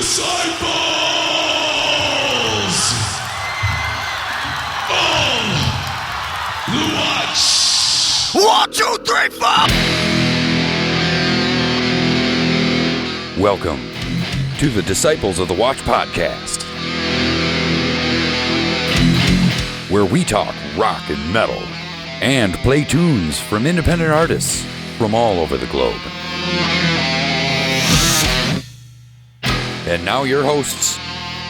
disciples of the Watch. 1, 2, 3, 4. Welcome to the Disciples of the Watch podcast, where we talk rock and metal and play tunes from independent artists from all over the globe. And now your hosts,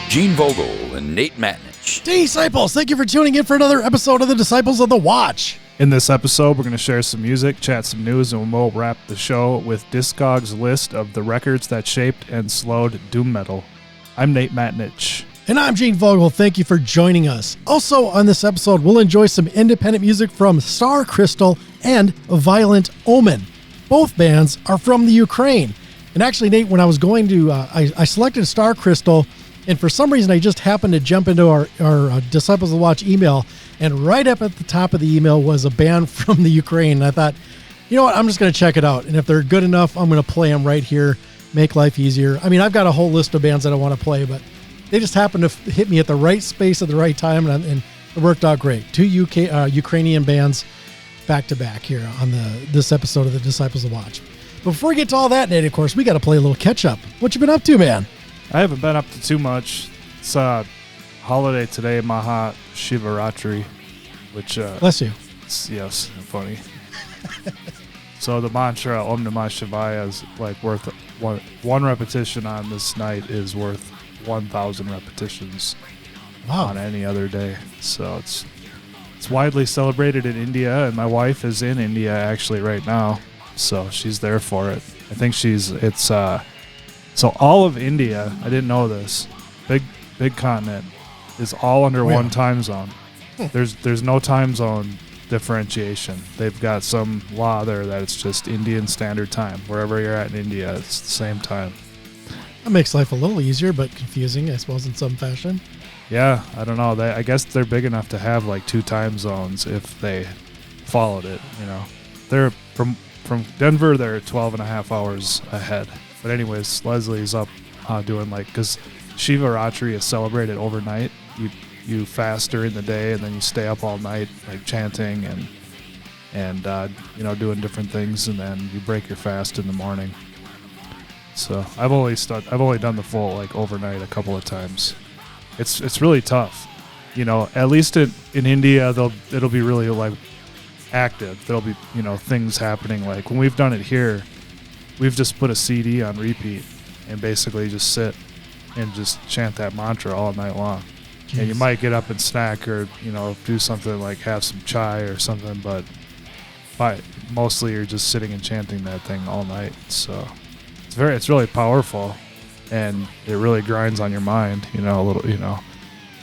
Gene Vogel and Nate Matnich. Disciples, thank you for tuning in for another episode of the Disciples of the Watch. In this episode, we're going to share some music, chat some news, and we'll wrap the show with Discog's list of the records that shaped and slowed doom metal. I'm Nate Matnich. And I'm Gene Vogel. Thank you for joining us. Also on this episode, we'll enjoy some independent music from Crystal and Violent Omen. Both bands are from the Ukraine. And actually, Nate, when I was going to, I selected Crystal, and for some reason, I just happened to jump into our Disciples of the Watch email, and right up at the top of the email was a band from the Ukraine. And I thought, you know what, I'm just going to check it out. And if they're good enough, I'm going to play them right here, make life easier. I mean, I've got a whole list of bands that I want to play, but they just happened to hit me at the right space at the right time, and it worked out great. Two Ukrainian bands back to back here on this episode of the Disciples of the Watch. But before we get to all that, Nate, of course, we got to play a little catch-up. What you been up to, man? I haven't been up to too much. It's holiday today, Maha Shivaratri, which... Bless you. Yes, funny. So the mantra, Om Namah Shivaya, is like worth... One repetition on this night is worth 1,000 repetitions on any other day. So it's widely celebrated in India, and my wife is in India actually right now. So she's there for it. I think so all of India, I didn't know this, big continent, is all under one time zone. There's no time zone differentiation. They've got some law there that it's just Indian Standard Time. Wherever you're at in India, it's the same time. That makes life a little easier, but confusing, I suppose, in some fashion. Yeah, I don't know. I guess they're big enough to have like two time zones if they followed it, you know. They're from Denver, they're 12 and a half hours ahead. But anyways, Leslie's up doing because Shivaratri is celebrated overnight. You fast during the day, and then you stay up all night like chanting and doing different things, and then you break your fast in the morning. So I've only done the full overnight a couple of times. It's really tough, At least in India, it'll be really active. There'll be things happening. Like when we've done it here, we've just put a CD on repeat and basically just sit and just chant that mantra all night long. Jeez. And you might get up and snack or do something like have some chai or something, but mostly you're just sitting and chanting that thing all night. So it's really powerful, and it really grinds on your mind, a little,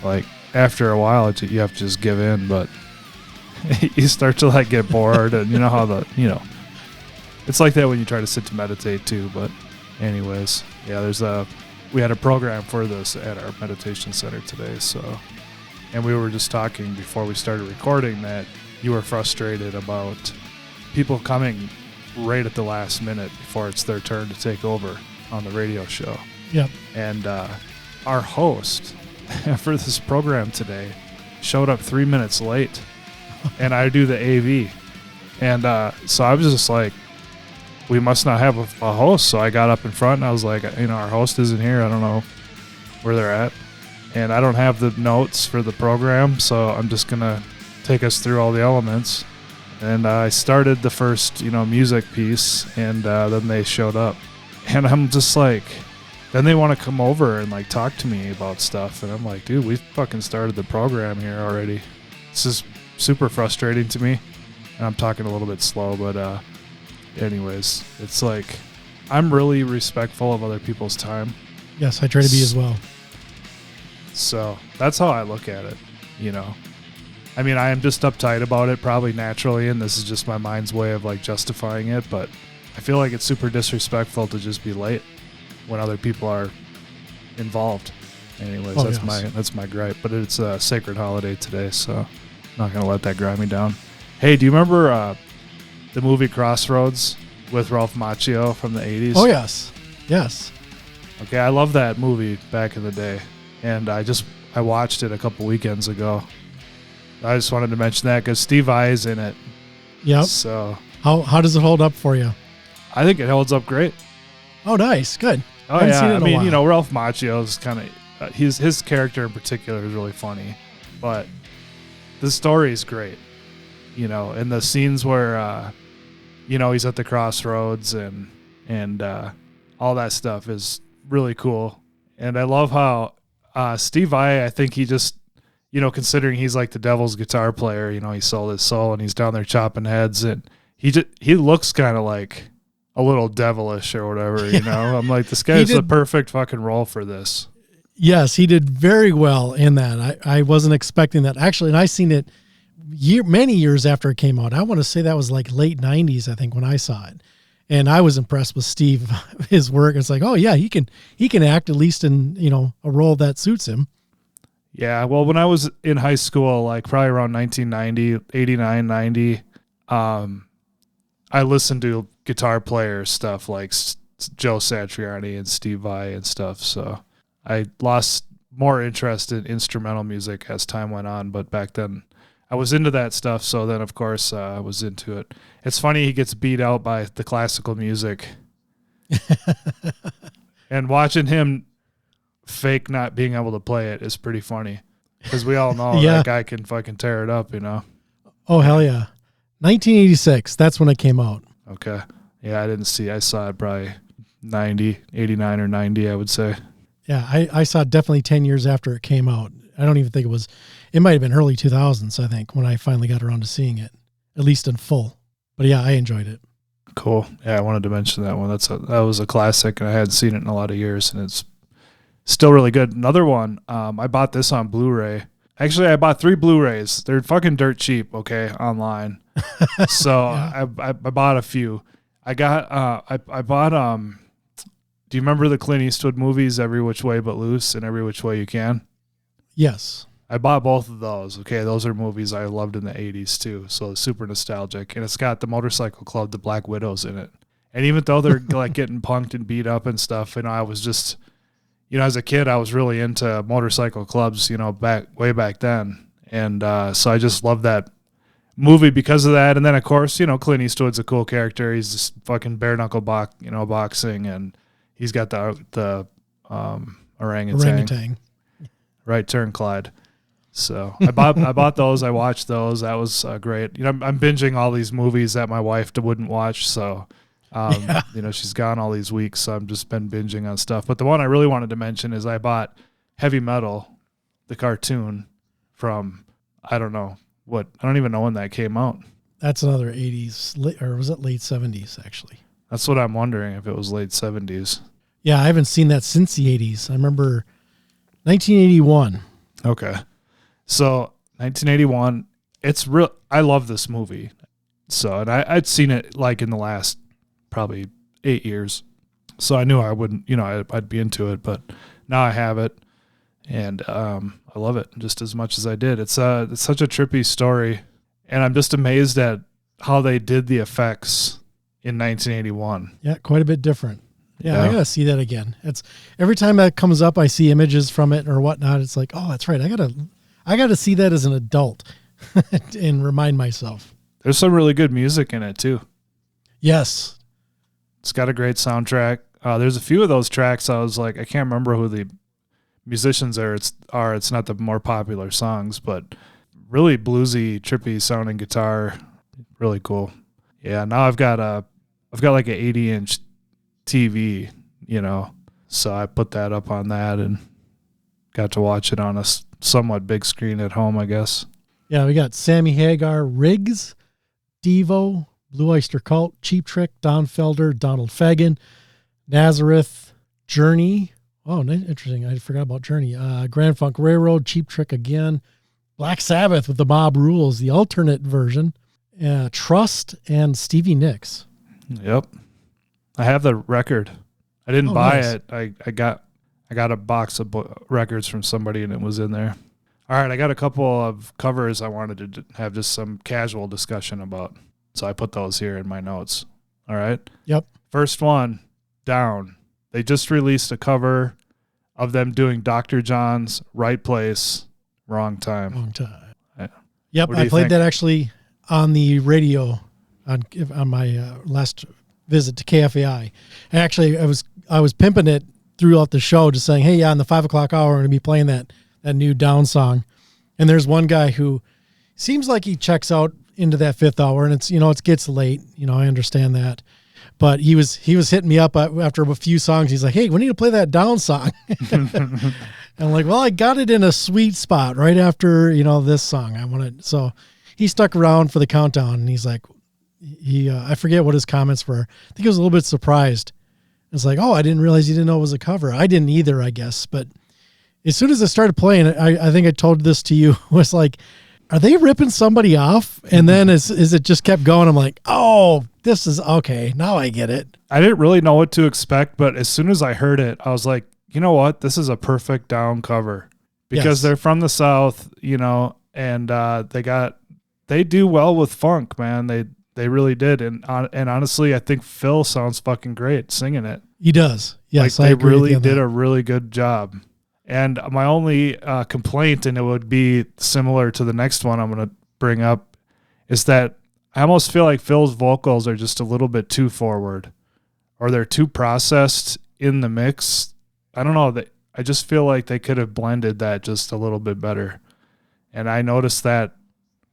like after a while you have to just give in, but you start to get bored, and how it's like that when you try to sit to meditate too. But anyways, yeah, we had a program for this at our meditation center today. So, and we were just talking before we started recording that you were frustrated about people coming right at the last minute before it's their turn to take over on the radio show. Yep. And our host for this program today showed up 3 minutes late. And I do the AV. And so I was just like, we must not have a host. So I got up in front and I was like, our host isn't here. I don't know where they're at. And I don't have the notes for the program. So I'm just going to take us through all the elements. And I started the first, music piece. And then they showed up. And I'm just like, then they want to come over and talk to me about stuff. And I'm like, dude, we fucking started the program here already. This is super frustrating to me, and I'm talking a little bit slow, but anyways, it's I'm really respectful of other people's time. Yes, I try to be as well. So that's how I look at it, I mean, I am just uptight about it probably naturally, and this is just my mind's way of justifying it, but I feel like it's super disrespectful to just be late when other people are involved. Anyways, that's my gripe, but it's a sacred holiday today, so not going to let that grind me down. Hey, do you remember the movie Crossroads with Ralph Macchio from the 80s? Oh, yes. Yes. Okay, I love that movie back in the day, and I watched it a couple weekends ago. I just wanted to mention that because Steve Vai is in it. Yep. So how does it hold up for you? I think it holds up great. Oh, nice, good. Oh Haven't seen it yeah, I in a mean, while. you know, Ralph Macchio's kind of his character in particular is really funny, but the story is great. You know, and the scenes where you know, he's at the crossroads and all that stuff is really cool. And I love how Steve Vai, I think he just, you know, considering he's like the devil's guitar player, you know, he sold his soul and he's down there chopping heads, and he looks kind of like a little devilish or whatever, you know. I'm like, this guy's the perfect fucking role for this. Yes, he did very well in that. I wasn't expecting that actually, and I seen it many years after it came out. I want to say that was like late 90s, I think, when I saw it. And I was impressed with Steve, his work. It's like, oh yeah, he can act at least in, you know, a role that suits him. Yeah, well, when I was in high school, like probably around 1990, 89, 90, I listened to guitar player stuff like Joe Satriani and Steve Vai and stuff. So I lost more interest in instrumental music as time went on. But back then I was into that stuff. So then, of course, I was into it. It's funny he gets beat out by the classical music. And watching him fake not being able to play it is pretty funny. Because we all know that guy can fucking tear it up, you know? Oh, hell yeah. 1986, that's when it came out. Okay. Yeah, I saw it probably 90, 89 or 90, I would say. Yeah, I saw it definitely 10 years after it came out. I don't even think it might have been early 2000s, I think, when I finally got around to seeing it, at least in full. But yeah, I enjoyed it. Cool. Yeah, I wanted to mention that one. That was a classic, and I hadn't seen it in a lot of years, and it's still really good. Another one, I bought this on Blu-ray. Actually, I bought 3 Blu-rays. They're fucking dirt cheap, okay, online. So yeah. I bought a few. I bought do you remember the Clint Eastwood movies, Every Which Way But Loose and Every Which Way You Can? Yes. I bought both of those. Okay, those are movies I loved in the 80s too, so super nostalgic. And it's got the Motorcycle Club, the Black Widows in it. And even though they're like getting punked and beat up and stuff, you know, I was just, you know, as a kid, I was really into motorcycle clubs, you know, way back then. And so I just loved that movie because of that. And then, of course, you know, Clint Eastwood's a cool character. He's just fucking bare knuckle boxing, and he's got the orangutan. Right turn, Clyde. So I bought those. I watched those. That was great. You know, I'm binging all these movies that my wife wouldn't watch. So, you know, she's gone all these weeks. So I've just been binging on stuff. But the one I really wanted to mention is I bought Heavy Metal, the cartoon from, I don't even know when that came out. That's another 80s, or was it late 70s, actually? That's what I'm wondering, if it was late 70s. Yeah, I haven't seen that since the 80s. I remember 1981. Okay. So 1981, it's real. I love this movie. So, and I'd seen it like in the last probably 8 years. So I knew I wouldn't, you know, I'd be into it, but now I have it, and I love it just as much as I did. It's such a trippy story, and I'm just amazed at how they did the effects in 1981. Yeah, quite a bit different. Yeah, I gotta see that again. It's every time that comes up, I see images from it or whatnot. It's like, oh, that's right. I gotta see that as an adult and remind myself. There's some really good music in it too. Yes, it's got a great soundtrack. There's a few of those tracks I was like, I can't remember who the musicians are. It's not the more popular songs, but really bluesy, trippy sounding guitar. Really cool. Yeah, now I've got like an 80-inch TV, you know, so I put that up on that and got to watch it on a somewhat big screen at home, I guess. Yeah, we got Sammy Hagar, Riggs, Devo, Blue Oyster Cult, Cheap Trick, Don Felder, Donald Fagen, Nazareth, Journey. Oh, interesting. I forgot about Journey. Grand Funk Railroad, Cheap Trick again, Black Sabbath with the Mob Rules, the alternate version, Trust, and Stevie Nicks. Yep. I have the record. I didn't buy it. I got a box of records from somebody, and it was in there. All right, I got a couple of covers I wanted to have just some casual discussion about, so I put those here in my notes. All right? Yep. First one, Down, They just released a cover of them doing Dr. John's Right Place, Wrong Time. Long time. Yeah. Yep, What do I you played think? that actually on the radio on my last visit to KFAI. And actually, I was pimping it throughout the show, just saying, "Hey, yeah, in the 5 o'clock hour, I'm going to be playing that new Down song." And there's one guy who seems like he checks out into that 5th hour, and it gets late. I understand that. But he was hitting me up after a few songs. He's like, "Hey, we need to play that Down song." And I'm like, "Well, I got it in a sweet spot right after, this song. I want to." So he stuck around for the countdown, and he's like, I forget what his comments were. I think he was a little bit surprised. It's like, "Oh, I didn't realize you didn't know it was a cover." I didn't either, I guess. But as soon as I started playing it, I think I told this to you, was like, are they ripping somebody off? And then as it just kept going, I'm like, oh, this is okay. Now I get it. I didn't really know what to expect, but as soon as I heard it, I was like, you know what? This is a perfect Down cover because Yes. they're from the South, and they do well with funk, man. They really did. And honestly, I think Phil sounds fucking great singing it. He does. Yes, like I they agree with really you on did that. a really good job. And my only complaint, and it would be similar to the next one I'm going to bring up, is that I almost feel like Phil's vocals are just a little bit too forward, or they're too processed in the mix. I don't know. I just feel like they could have blended that just a little bit better. And I noticed that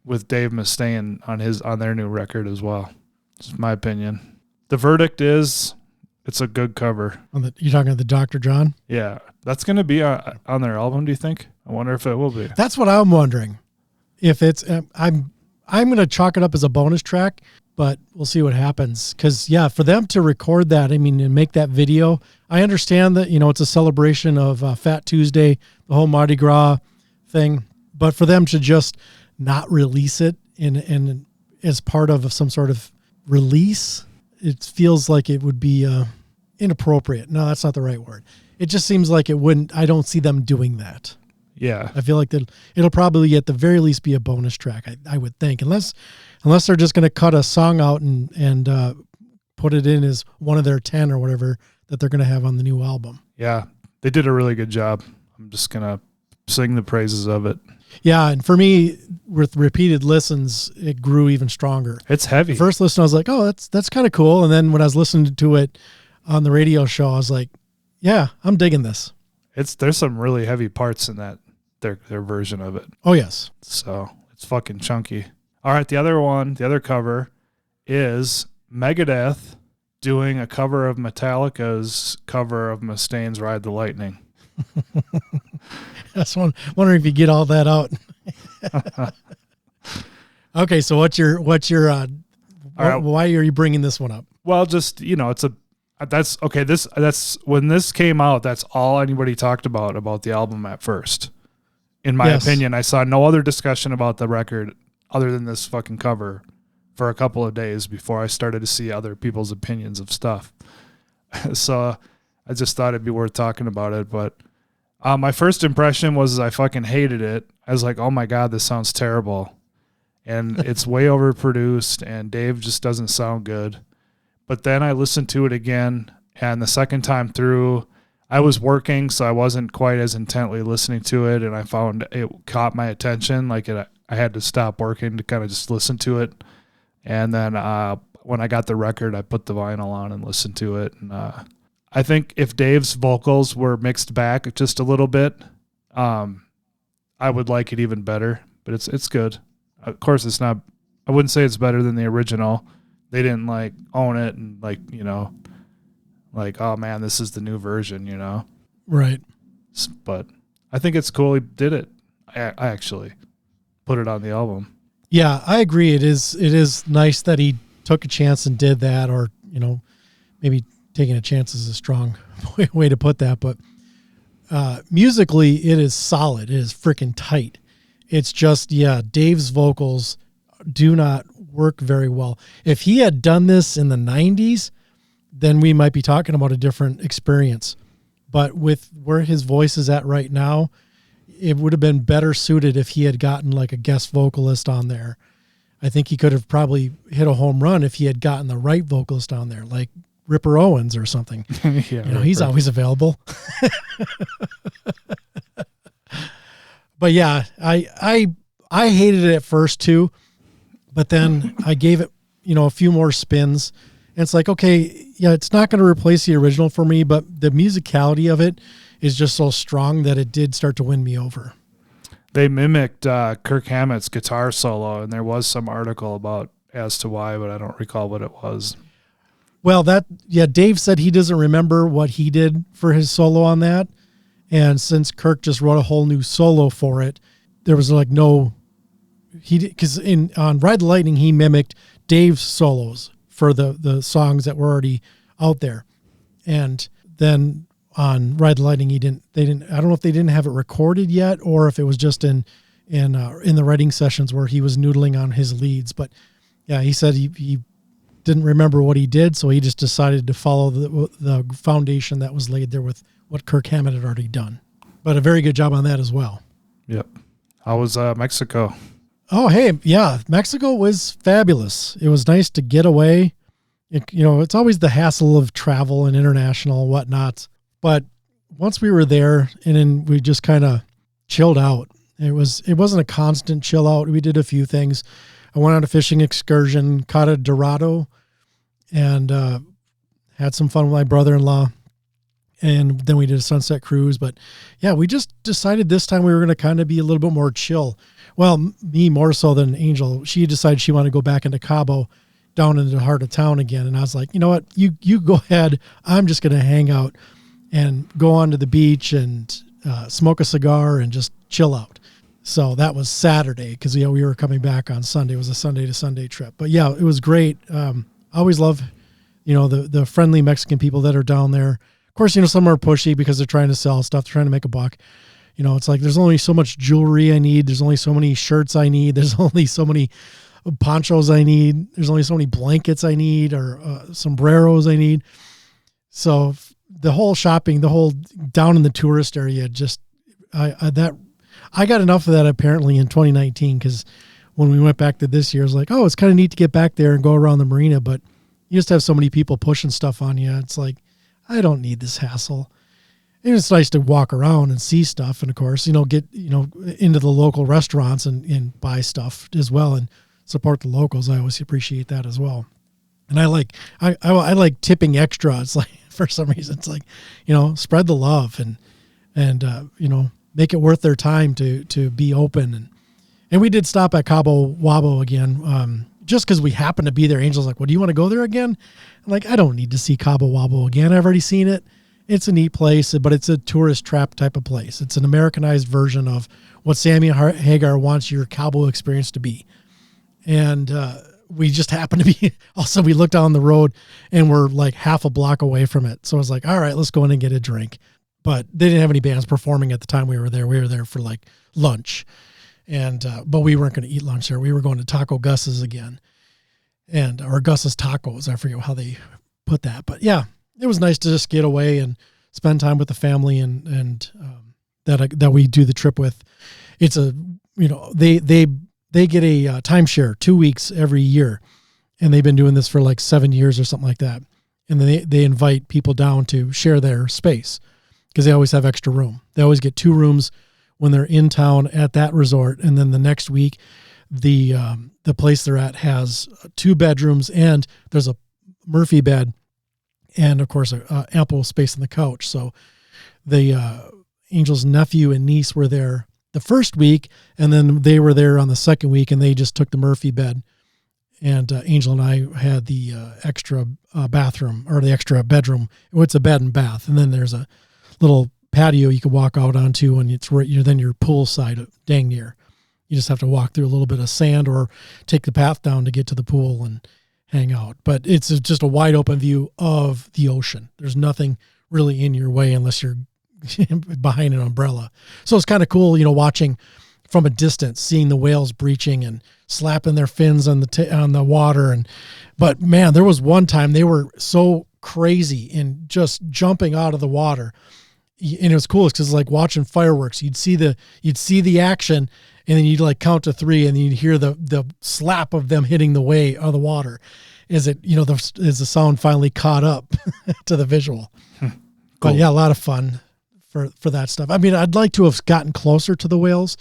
with Dave Mustaine on their new record as well. It's my opinion. The verdict is it's a good cover. You're talking about the Dr. John? Yeah. That's going to be on their album, do you think? I wonder if it will be. That's what I'm wondering. If it's, I'm going to chalk it up as a bonus track, but we'll see what happens. Because, yeah, for them to record that, and make that video, I understand that, it's a celebration of Fat Tuesday, the whole Mardi Gras thing. But for them to just not release it in as part of some sort of release, it feels like it would be inappropriate. No, that's not the right word. It just seems like it wouldn't. I don't see them doing that. Yeah. I feel like it'll probably at the very least be a bonus track. I would think, unless they're just going to cut a song out and put it in as one of their 10 or whatever that they're going to have on the new album. Yeah. They did a really good job. I'm just going to sing the praises of it. Yeah, and for me, with repeated listens, it grew even stronger. It's heavy. The first listen, I was like, "Oh, that's kind of cool," and then when I was listening to it on the radio show, I was like, "Yeah, I'm digging this." There's some really heavy parts in that their version of it. Oh yes, So it's fucking chunky. All right, the other cover is Megadeth doing a cover of Metallica's cover of Mustaine's "Ride the Lightning." I was wondering if you get all that out. Okay, so what's your why are you bringing this one up? Well, just that's okay. That's when this came out. That's all anybody talked about the album at first. In my Yes. opinion, I saw no other discussion about the record other than this fucking cover for a couple of days before I started to see other people's opinions of stuff. So I just thought it'd be worth talking about it. But my first impression was I fucking hated it. I was like, oh my God, this sounds terrible. And it's way overproduced and Dave just doesn't sound good. But then I listened to it again, and the second time through, I was working, so I wasn't quite as intently listening to it, and I found it caught my attention. I had to stop working to kind of just listen to it. And then when I got the record, I put the vinyl on and listened to it. And I think if Dave's vocals were mixed back just a little bit, I would like it even better. But it's good. Of course, it's not. I wouldn't say it's better than the original. They didn't own it and oh man, this is the new version, Right. But I think it's cool he did it. I actually put it on the album. Yeah, I agree. It is nice that he took a chance and did that, or maybe taking a chance is a strong way to put that. But musically, it is solid. It is freaking tight. It's just, Dave's vocals do not work very well. If he had done this in the 90s, then we might be talking about a different experience. But with where his voice is at right now, it would have been better suited if he had gotten a guest vocalist on there. I think he could have probably hit a home run if he had gotten the right vocalist on there, like Ripper Owens or something. Yeah, He's always available. But yeah, I hated it at first too, but then I gave it, a few more spins. And it's like, okay, yeah, it's not going to replace the original for me, but the musicality of it is just so strong that it did start to win me over. They mimicked Kirk Hammett's guitar solo, and there was some article about as to why, but I don't recall what it was. Well, Dave said he doesn't remember what he did for his solo on that. And since Kirk just wrote a whole new solo for it, there was like because on Ride the Lightning, he mimicked Dave's solos for the songs that were already out there. And then on Ride the Lightning, they didn't, I don't know if they didn't have it recorded yet, or if it was just in the writing sessions where he was noodling on his leads. But yeah, he said he didn't remember what he did, so he just decided to follow the foundation that was laid there with what Kirk Hammett had already done. But a very good job on that as well. Yep. How was Mexico? Oh, hey, yeah, Mexico was fabulous. It was nice to get away. It's always the hassle of travel and international and whatnot. But once we were there, and then we just kind of chilled out. It wasn't a constant chill out. We did a few things. I went on a fishing excursion, caught a Dorado, and had some fun with my brother-in-law. And then we did a sunset cruise. But yeah, we just decided this time we were going to kind of be a little bit more chill. Well, me more so than Angel. She decided she wanted to go back into Cabo, down into the heart of town again. And I was like, you know what? You go ahead. I'm just going to hang out and go onto the beach and smoke a cigar and just chill out. So that was Saturday because we were coming back on Sunday. It was a Sunday to Sunday trip. But yeah, it was great. I always love, the friendly Mexican people that are down there. Of course, some are pushy because they're trying to sell stuff. They're trying to make a buck. It's like there's only so much jewelry I need. There's only so many shirts I need. There's only so many ponchos I need. There's only so many blankets I need or sombreros I need. So the whole shopping, the whole down in the tourist area, I got enough of that apparently in 2019 because when we went back to this year, I was like, oh, it's kind of neat to get back there and go around the marina, but you just have so many people pushing stuff on you. It's like, I don't need this hassle. And it's nice to walk around and see stuff. And of course, get, into the local restaurants and buy stuff as well and support the locals. I always appreciate that as well. And I like tipping extra. It's like, for some reason, it's like, spread the love and make it worth their time to be open. And we did stop at Cabo Wabo again. Just because we happened to be there. Angel's like, well, do you want to go there again? I'm like, I don't need to see Cabo Wabo again. I've already seen it. It's a neat place, but it's a tourist trap type of place. It's an Americanized version of what Sammy Hagar wants your Cabo experience to be. And we just happened to be, also we looked down the road and we're like half a block away from it. So I was like, all right, let's go in and get a drink. But they didn't have any bands performing at the time we were there. We were there for like lunch. And, but we weren't going to eat lunch there. We were going to Taco Gus's again or Gus's Tacos. I forget how they put that, but yeah, it was nice to just get away and spend time with the family and that we do the trip with. It's they get a timeshare 2 weeks every year, and they've been doing this for like 7 years or something like that. And then they invite people down to share their space because they always have extra room. They always get 2 rooms when they're in town at that resort. And then the next week, the place they're at has 2 bedrooms and there's a Murphy bed and of course ample space on the couch. So the Angel's nephew and niece were there the first week, and then they were there on the second week, and they just took the Murphy bed. And Angel and I had the extra bathroom or the extra bedroom. It's a bed and bath, and then there's a little patio you can walk out onto, and it's then you're poolside, dang near. You just have to walk through a little bit of sand or take the path down to get to the pool and hang out. But it's just a wide open view of the ocean. There's nothing really in your way unless you're behind an umbrella. So it's kind of cool, watching from a distance, seeing the whales breaching and slapping their fins on the water. But man, there was one time they were so crazy and just jumping out of the water. And it was cool because it's like watching fireworks. You'd see the action, and then you'd like count to 3, and then you'd hear the slap of them hitting the water. is the sound finally caught up to the visual. Cool. But yeah, a lot of fun for that stuff. I mean, I'd like to have gotten closer to the whales.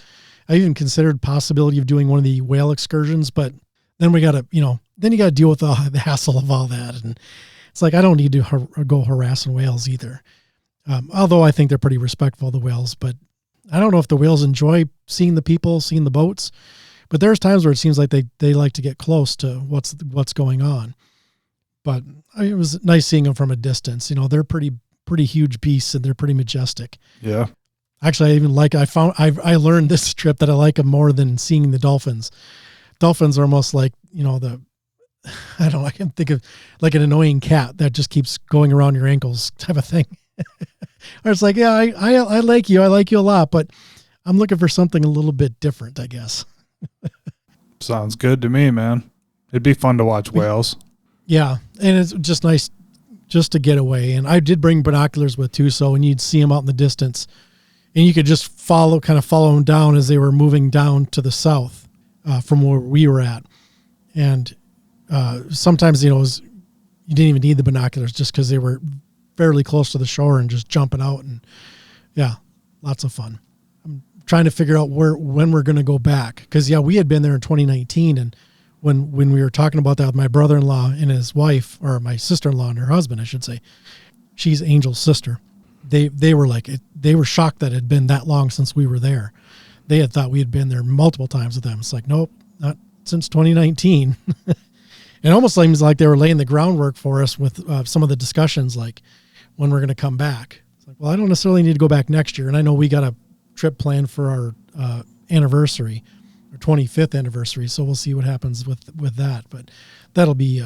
I even considered possibility of doing one of the whale excursions, but then we got to, then you got to deal with the hassle of all that. And it's like, I don't need to go harassing whales either. Although I think they're pretty respectful of the whales, but I don't know if the whales enjoy seeing the people, seeing the boats, but there's times where it seems like they like to get close to what's going on. But it was nice seeing them from a distance. They're pretty huge beasts and they're pretty majestic. Yeah. Actually, I learned this trip that I like them more than seeing the dolphins. Dolphins are almost like, I can think of like an annoying cat that just keeps going around your ankles type of thing. Or it's like, yeah, I like you. I like you a lot, but I'm looking for something a little bit different, I guess. Sounds good to me, man. It'd be fun to watch whales. Yeah. And it's just nice just to get away. And I did bring binoculars with too. So when you'd see them out in the distance and you could just follow them down as they were moving down to the south from where we were at. And sometimes, you didn't even need the binoculars just because they were fairly close to the shore and just jumping out. And yeah, lots of fun. I'm trying to figure out when we're going to go back. Cause we had been there in 2019. And when we were talking about that with my brother-in-law and his wife, or my sister-in-law and her husband, I should say, she's Angel's sister. They were they were shocked that it had been that long since we were there. They had thought we had been there multiple times with them. It's like, nope, not since 2019. It almost seems like they were laying the groundwork for us with some of the discussions, like when we're going to come back. It's like, well, I don't necessarily need to go back next year. And I know we got a trip planned for our anniversary, our 25th anniversary. So we'll see what happens with that. But that'll be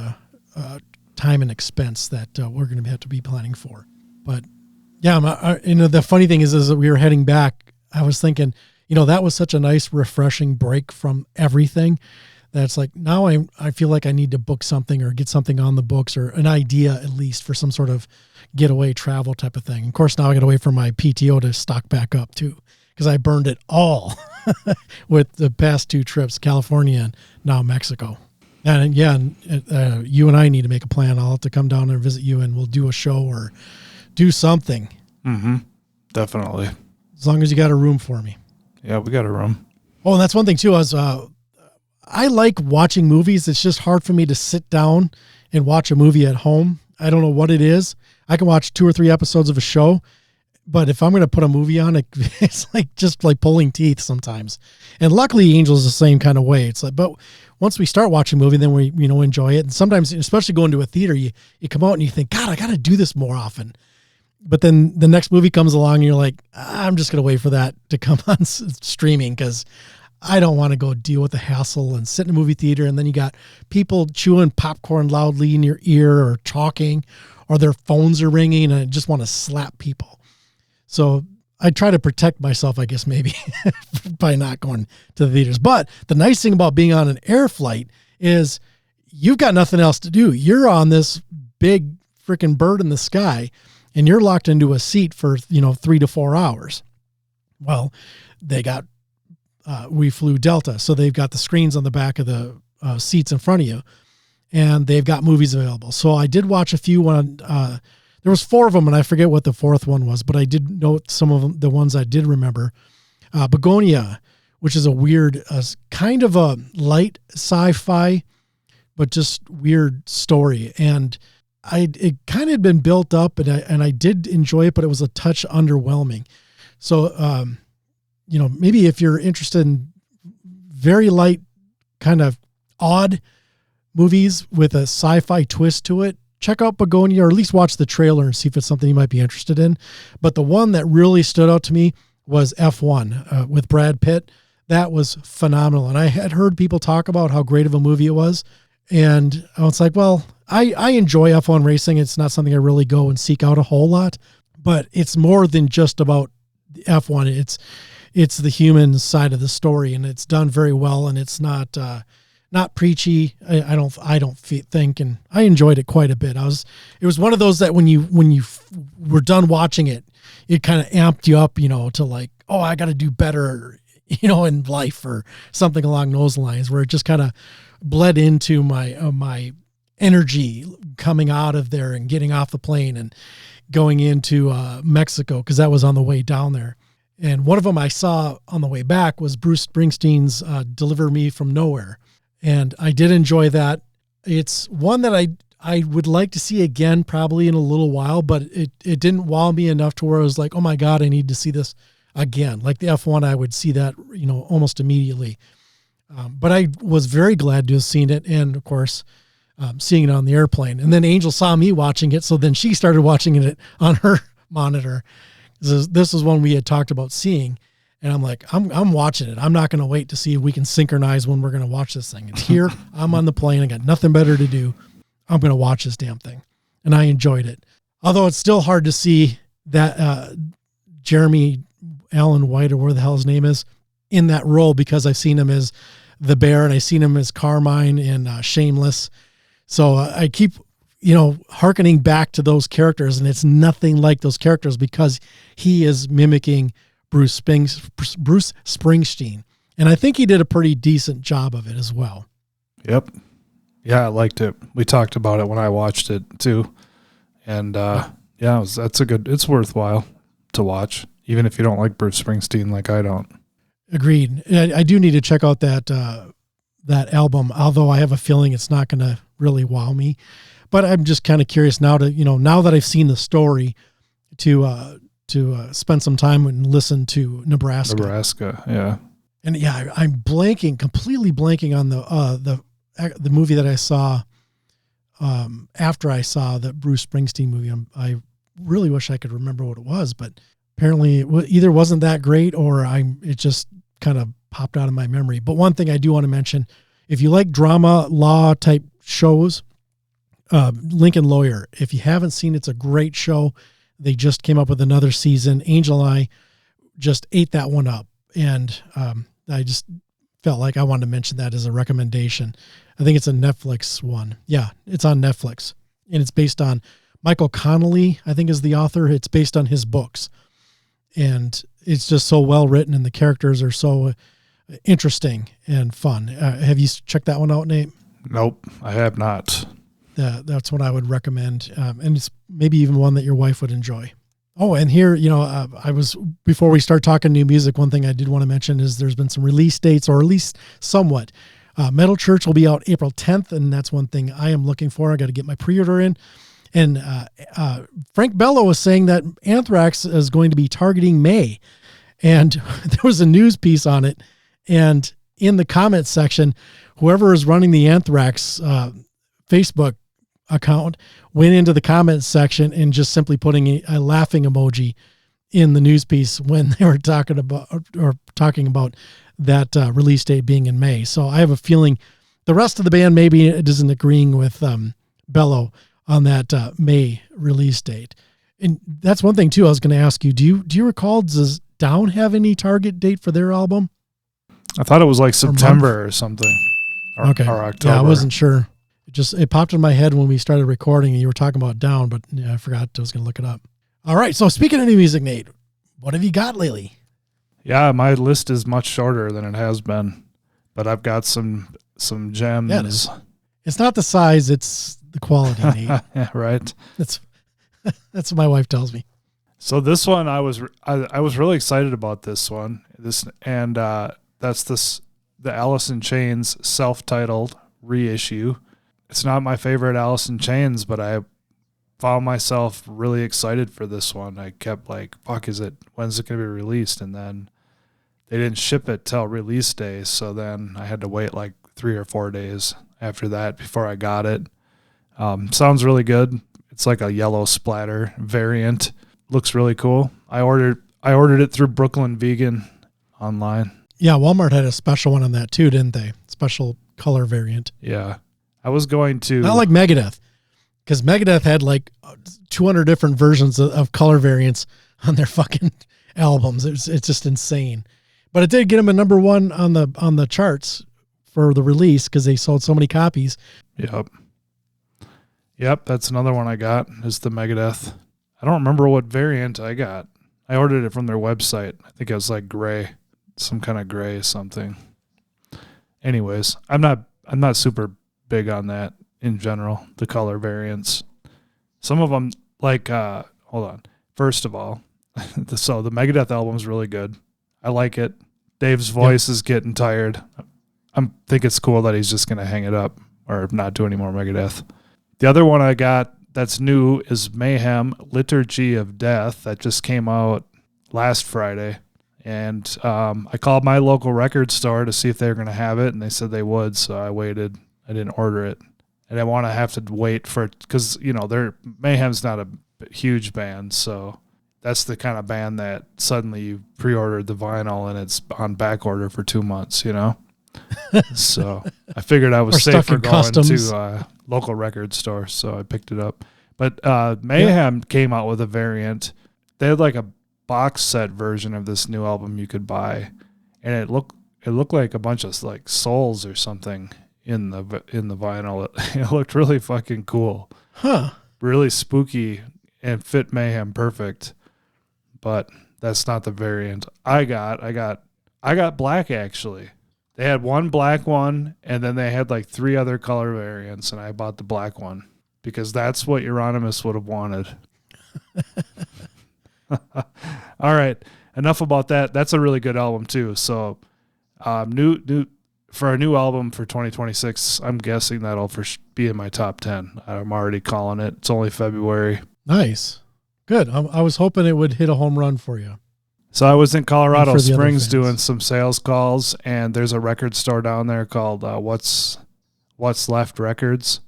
time and expense that we're going to have to be planning for. But yeah, the funny thing is that we were heading back. I was thinking, that was such a nice, refreshing break from everything. That's like, now I feel like I need to book something or get something on the books or an idea at least for some sort of getaway travel type of thing. Of course, now I got to wait for my PTO to stock back up too, because I burned it all with the past 2 trips, California and now Mexico. And you and I need to make a plan. I'll have to come down and visit you and we'll do a show or do something. Mm-hmm. Definitely. As long as you got a room for me. Yeah, we got a room. Oh, and that's one thing too. I like watching movies. It's just hard for me to sit down and watch a movie at home. I don't know what it is. I can watch 2 or 3 episodes of a show, but if I'm going to put a movie on, it's just like pulling teeth sometimes. And luckily Angel's the same kind of way. It's like, but once we start watching a movie, then we, enjoy it. And sometimes, especially going to a theater, you come out and you think, God, I got to do this more often. But then the next movie comes along and you're like, I'm just going to wait for that to come on streaming because I don't want to go deal with the hassle and sit in a movie theater. And then you got people chewing popcorn loudly in your ear or talking or their phones are ringing and I just want to slap people. So I try to protect myself, I guess, maybe by not going to the theaters. But the nice thing about being on an air flight is you've got nothing else to do. You're on this big freaking bird in the sky and you're locked into a seat for, 3 to 4 hours. Well, we flew Delta. So they've got the screens on the back of the seats in front of you and they've got movies available. So I did watch a few there was 4 of them and I forget what the 4th one was, but I did note some of them, the ones I did remember. Begonia, which is a weird, kind of a light sci-fi, but just weird story. And it kind of had been built up and I did enjoy it, but it was a touch underwhelming. So, maybe if you're interested in very light, kind of odd movies with a sci-fi twist to it, check out Begonia or at least watch the trailer and see if it's something you might be interested in. But the one that really stood out to me was F1 with Brad Pitt. That was phenomenal. And I had heard people talk about how great of a movie it was. And I was like, well, I enjoy F1 racing. It's not something I really go and seek out a whole lot, but it's more than just about F1. It's the human side of the story and it's done very well. And it's not preachy. I don't think, and I enjoyed it quite a bit. It was one of those that when you were done watching it, it kind of amped you up, to like, oh, I got to do better, in life or something along those lines, where it just kind of bled into my energy coming out of there and getting off the plane and going into Mexico, because that was on the way down there. And one of them I saw on the way back was Bruce Springsteen's Deliver Me From Nowhere. And I did enjoy that. It's one that I would like to see again probably in a little while, but it didn't wow me enough to where I was like, oh my God, I need to see this again. Like the F1, I would see that, almost immediately. But I was very glad to have seen it. And of course, seeing it on the airplane. And then Angel saw me watching it. So then she started watching it on her monitor. This is one we had talked about seeing. And I'm like, I'm watching it. I'm not going to wait to see if we can synchronize when we're going to watch this thing. It's here. I'm on the plane. I got nothing better to do. I'm going to watch this damn thing. And I enjoyed it. Although it's still hard to see that Jeremy Allen White, or where the hell his name is, in that role, because I've seen him as the Bear and I've seen him as Carmine in Shameless. So I keep, hearkening back to those characters, and it's nothing like those characters because he is mimicking Bruce Springsteen. And I think he did a pretty decent job of it as well. Yep. Yeah, I liked it. We talked about it when I watched it too. And it's worthwhile to watch, even if you don't like Bruce Springsteen like I don't. Agreed. I do need to check out that album, although I have a feeling it's not going to really wow me. But I'm just kind of curious now now that I've seen the story, to spend some time and listen to Nebraska. Yeah. And yeah, I'm completely blanking on the movie that I saw after I saw the Bruce Springsteen movie. I really wish I could remember what it was, but apparently it either wasn't that great or it just kind of popped out of my memory. But one thing I do want to mention, if you like drama law type shows, Lincoln Lawyer, if you haven't seen, it's a great show. They just came up with another season. Angel and I just ate that one up. And I just felt like I wanted to mention that as a recommendation. I think it's a Netflix one. Yeah, it's on Netflix. And it's based on Michael Connolly, I think is the author. It's based on his books. And it's just so well written, and the characters are so interesting and fun. Have you checked that one out, Nate? Nope, I have not. That's what I would recommend. And it's maybe even one that your wife would enjoy. Oh, and here, before we start talking new music, one thing I did want to mention is there's been some release dates, or at least somewhat. Metal Church will be out April 10th, and that's one thing I am looking for. I got to get my pre-order in. And Frank Bello was saying that Anthrax is going to be targeting May. And there was a news piece on it. And in the comments section, whoever is running the Anthrax Facebook account went into the comments section and just simply putting a laughing emoji in the news piece when they were talking about that release date being in May. So I have a feeling the rest of the band maybe isn't agreeing with Bello on that May release date. And that's one thing too I was going to ask you. Do you recall, does Down have any target date for their album? I thought it was like September or something. Or October. Yeah, I wasn't sure. It popped in my head when we started recording and you were talking about Down, but I forgot I was going to look it up. All right. So speaking of new music, Nate, what have you got lately? Yeah, my list is much shorter than it has been, but I've got some gems. Yeah, it's not the size, it's the quality, Nate. Yeah, right. That's what my wife tells me. So this one, I was really excited about this one. That's the Alice in Chains self-titled reissue. It's not my favorite Alice in Chains, but I found myself really excited for this one. I kept like, fuck, when's it going to be released? And then they didn't ship it till release day. So then I had to wait like 3 or 4 days after that before I got it. Sounds really good. It's like a yellow splatter variant. Looks really cool. I ordered it through Brooklyn Vegan online. Yeah, Walmart had a special one on that too, didn't they? Special color variant. Yeah. I was going to... Not like Megadeth, because Megadeth had like 200 different versions of color variants on their fucking albums. It's just insane. But it did get them a number 1 on the charts for the release because they sold so many copies. Yep, that's another one I got, is the Megadeth. I don't remember what variant I got. I ordered it from their website. I think it was like gray, some kind of gray something. Anyways, I'm not super big on that in general, the color variants. Some of them, like, hold on. First of all, so the Megadeth album is really good. I like it. Dave's voice is getting tired. I think it's cool that he's just going to hang it up or not do any more Megadeth. The other one I got that's new is Mayhem, Liturgy of Death, that just came out last Friday. And I called my local record store to see if they were going to have it, and they said they would, so I waited. I didn't order it. I didn't want to have to wait for it because, Mayhem's not a huge band, so that's the kind of band that suddenly you pre-ordered the vinyl and it's on back order for 2 months, So I figured I was safer going to a local record store, so I picked it up. But Mayhem came out with a variant. They had like a box set version of this new album you could buy, and it looked like a bunch of like souls or something in the vinyl. It looked really fucking cool. Really spooky and fit Mayhem perfect. But that's not the variant I got. I got black, actually. They had one black one, and then they had like 3 other color variants, and I bought the black one because that's what Euronymous would have wanted. All right, enough about that. That's a really good album too. So, new for a new album for 2026. I'm guessing that'll be in my top 10. I'm already calling it. It's only February. Nice. Good. I was hoping it would hit a home run for you. So I was in Colorado Springs doing some sales calls, and there's a record store down there called What's Left Records.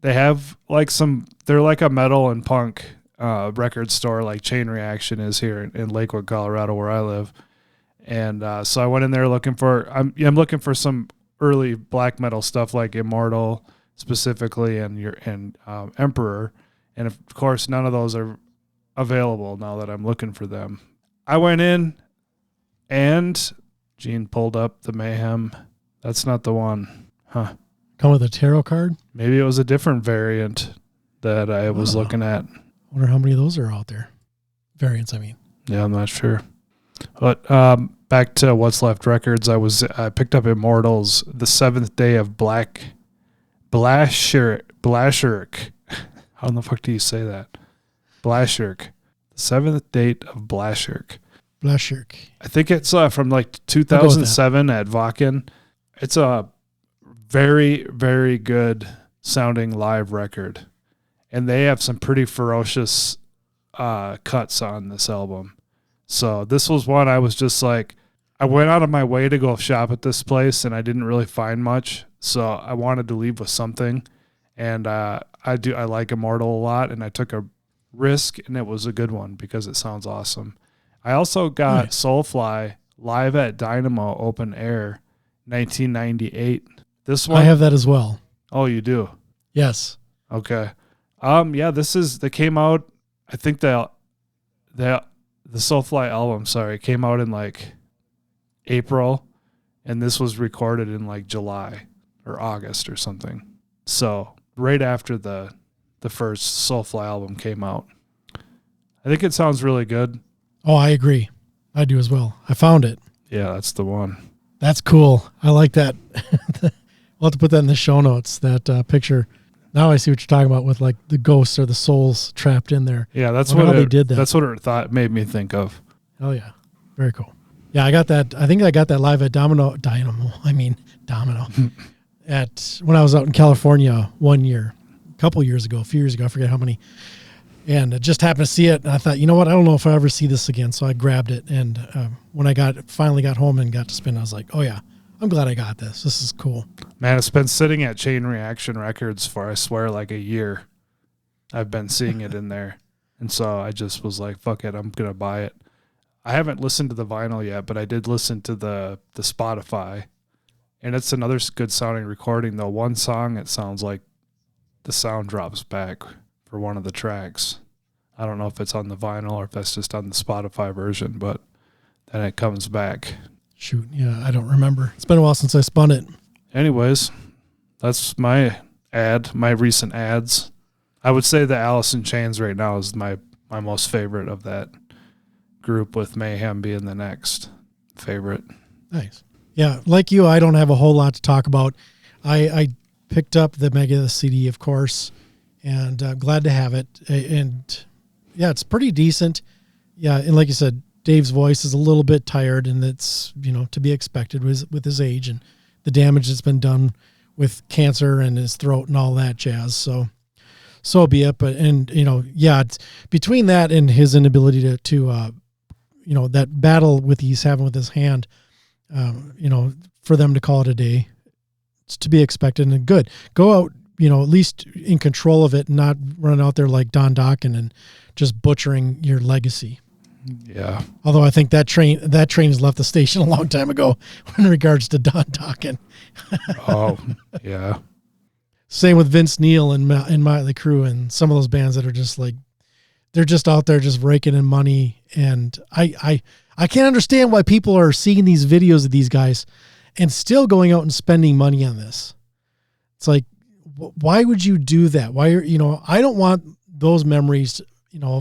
They have they're like a metal and punk record store like Chain Reaction is here in Lakewood, Colorado, where I live. And so I went in there looking for I'm looking for some early black metal stuff like Immortal specifically and Emperor, and of course none of those are available now that I'm looking for them. I went in and Gene pulled up the Mayhem. That's not the one. Huh. Come with a tarot card? Maybe it was a different variant that I was looking at. Wonder how many of those are out there. Variants, I mean. Yeah, I'm not sure. But back to What's Left Records, I picked up Immortals, The Seventh Day of Blashirk. How in the fuck do you say that? Blashirk. The Seventh Date of Blashirk. Blashirk. I think it's from like 2007 at Vakken. It's a very, very good sounding live record. And they have some pretty ferocious cuts on this album. So this was one I was just like, I went out of my way to go shop at this place and I didn't really find much. So I wanted to leave with something. And I like Immortal a lot, and I took a risk, and it was a good one because it sounds awesome. I also got Soulfly live at Dynamo Open Air 1998. This one I have that as well. Oh, you do? Yes. Okay. They came out, I think the Soulfly album, came out in like April, and this was recorded in like July or August or something. So right after the first Soulfly album came out. I think it sounds really good. Oh, I agree. I do as well. I found it. Yeah, that's the one. That's cool. I like that. We'll have to put that in the show notes, that picture. Now I see what you're talking about with like the ghosts or the souls trapped in there. Yeah, that's what they did that. That's what it made me think of. Oh yeah. Very cool. Yeah, I got that. I think I got that live at Domino at when I was out in California one year, a few years ago, I forget how many. And I just happened to see it, and I thought, you know what, I don't know if I ever see this again. So I grabbed it, and when I finally got home and got to spin, I was like, oh yeah, I'm glad I got this. This is cool. Man, it's been sitting at Chain Reaction Records for, I swear, like a year. I've been seeing it in there. And so I just was like, fuck it, I'm going to buy it. I haven't listened to the vinyl yet, but I did listen to the Spotify. And it's another good sounding recording, though. One song, it sounds like the sound drops back for one of the tracks. I don't know if it's on the vinyl or if that's just on the Spotify version, but then it comes back. Shoot, yeah, I don't remember. It's been a while since I spun it. Anyways, that's my recent ads. I would say that Alice in Chains right now is my most favorite of that group, with Mayhem being the next favorite. Nice. Yeah, like you, I don't have a whole lot to talk about. I picked up the Megadeth CD, of course, and glad to have it. And yeah, it's pretty decent. Yeah, and like you said, Dave's voice is a little bit tired, and it's, to be expected with his age and the damage that's been done with cancer and his throat and all that jazz. So be it. But, it's between that and his inability to that battle he's having with his hand, for them to call it a day, it's to be expected and good. Go out, at least in control of it, and not run out there like Don Dokken and just butchering your legacy. Yeah. Although I think that train has left the station a long time ago in regards to Don Dokken. Oh, yeah. Same with Vince Neil and Motley Crue and some of those bands that are just like, they're just out there just raking in money. And I can't understand why people are seeing these videos of these guys and still going out and spending money on this. It's like, why would you do that? Why I don't want those memories.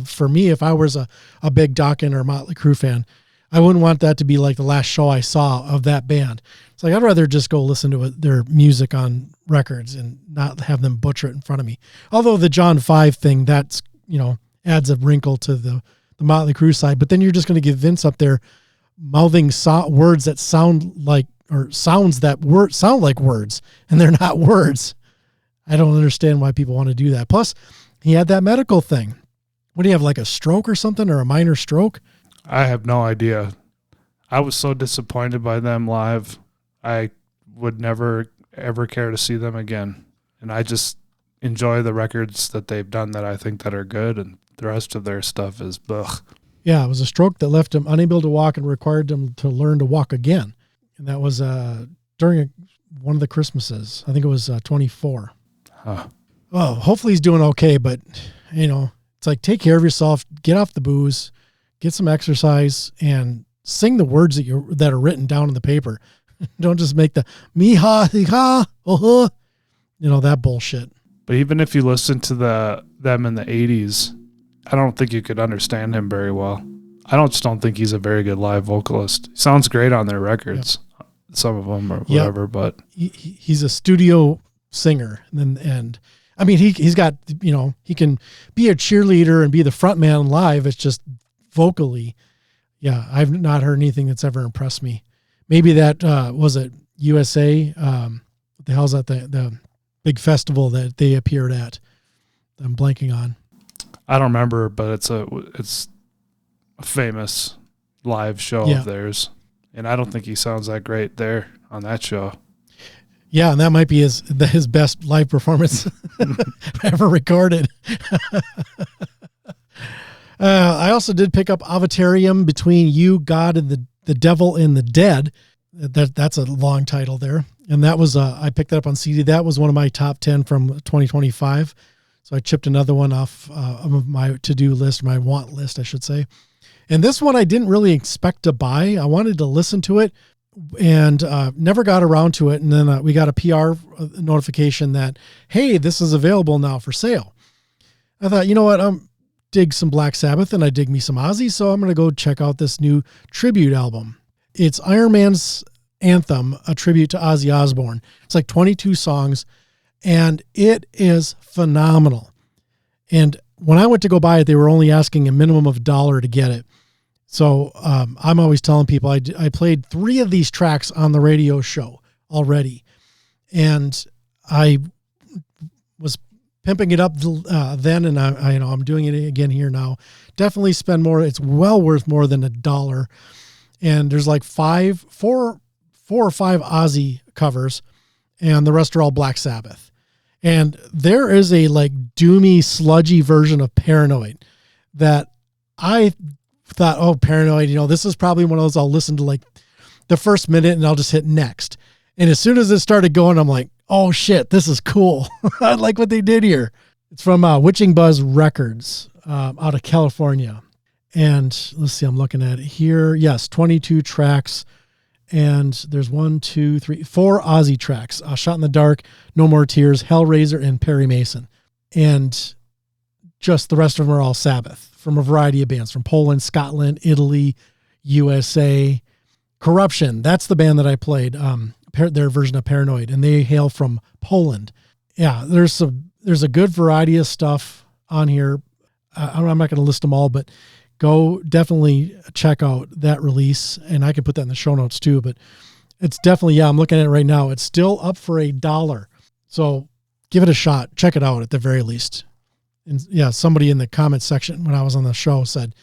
For me, if I was a big Dokken or Motley Crue fan, I wouldn't want that to be like the last show I saw of that band. It's like, I'd rather just go listen to their music on records and not have them butcher it in front of me. Although the John 5 thing, that's, adds a wrinkle to the Motley Crue side, but then you're just going to give Vince up there mouthing words that sound like words, and they're not words. I don't understand why people want to do that. Plus, he had that medical thing. What do you have, like a stroke or something, or a minor stroke? I have no idea. I was so disappointed by them live. I would never, ever care to see them again. And I just enjoy the records that they've done that I think that are good, and the rest of their stuff is ugh. Yeah, it was a stroke that left him unable to walk and required him to learn to walk again. And that was during one of the Christmases. I think it was 24. Huh. Well, hopefully he's doing okay, but, it's like, take care of yourself, get off the booze, get some exercise, and sing the words that are written down in the paper. Don't just make the mi-ha, that bullshit. But even if you listen to them in the 80s, I don't think you could understand him very well. I don't think he's a very good live vocalist. He sounds great on their records, some of them or whatever, but he's a studio singer, and I mean, he's got, he can be a cheerleader and be the front man live. It's just vocally. Yeah. I've not heard anything that's ever impressed me. Maybe that, was it USA? What the hell's that? The big festival that they appeared at. I'm blanking on. I don't remember, but it's a famous live show of theirs. And I don't think he sounds that great there on that show. Yeah, and that might be his best live performance ever recorded. I also did pick up Avatarium, Between You, God, and the Devil and the Dead. That's a long title there. And that was, I picked that up on CD. That was one of my top 10 from 2025. So I chipped another one off of my to-do list, my want list, I should say. And this one I didn't really expect to buy. I wanted to listen to it and never got around to it. And then we got a PR notification that, hey, this is available now for sale. I thought, you know what, dig some Black Sabbath and I dig me some Ozzy, so I'm going to go check out this new tribute album. It's Iron Man's Anthem, a tribute to Ozzy Osbourne. It's like 22 songs, and it is phenomenal. And when I went to go buy it, they were only asking a minimum of $1 to get it. So I'm always telling people I played 3 of these tracks on the radio show already, and I was pimping it up then, and I'm doing it again here now. Definitely spend more. It's well worth more than $1. And there's like 4 or 5 Ozzy covers, and the rest are all Black Sabbath. And there is a like doomy, sludgy version of Paranoid that I thought, oh, Paranoid, this is probably one of those I'll listen to like the first minute and I'll just hit next. And as soon as it started going, I'm like, oh shit, this is cool. I like what they did here. It's from Witching Buzz Records out of California. And let's see, I'm looking at it here. Yes, 22 tracks. And there's 4 Ozzy tracks. Shot in the Dark, No More Tears, Hellraiser, and Perry Mason. And just the rest of them are all Sabbath from a variety of bands from Poland, Scotland, Italy, USA. Corruption, that's the band that I played. their version of Paranoid, and they hail from Poland. Yeah, there's a good variety of stuff on here. I'm not going to list them all, but go definitely check out that release, and I can put that in the show notes too. But it's definitely, I'm looking at it right now. It's still up for $1. So give it a shot. Check it out at the very least. And yeah, somebody in the comment section when I was on the show said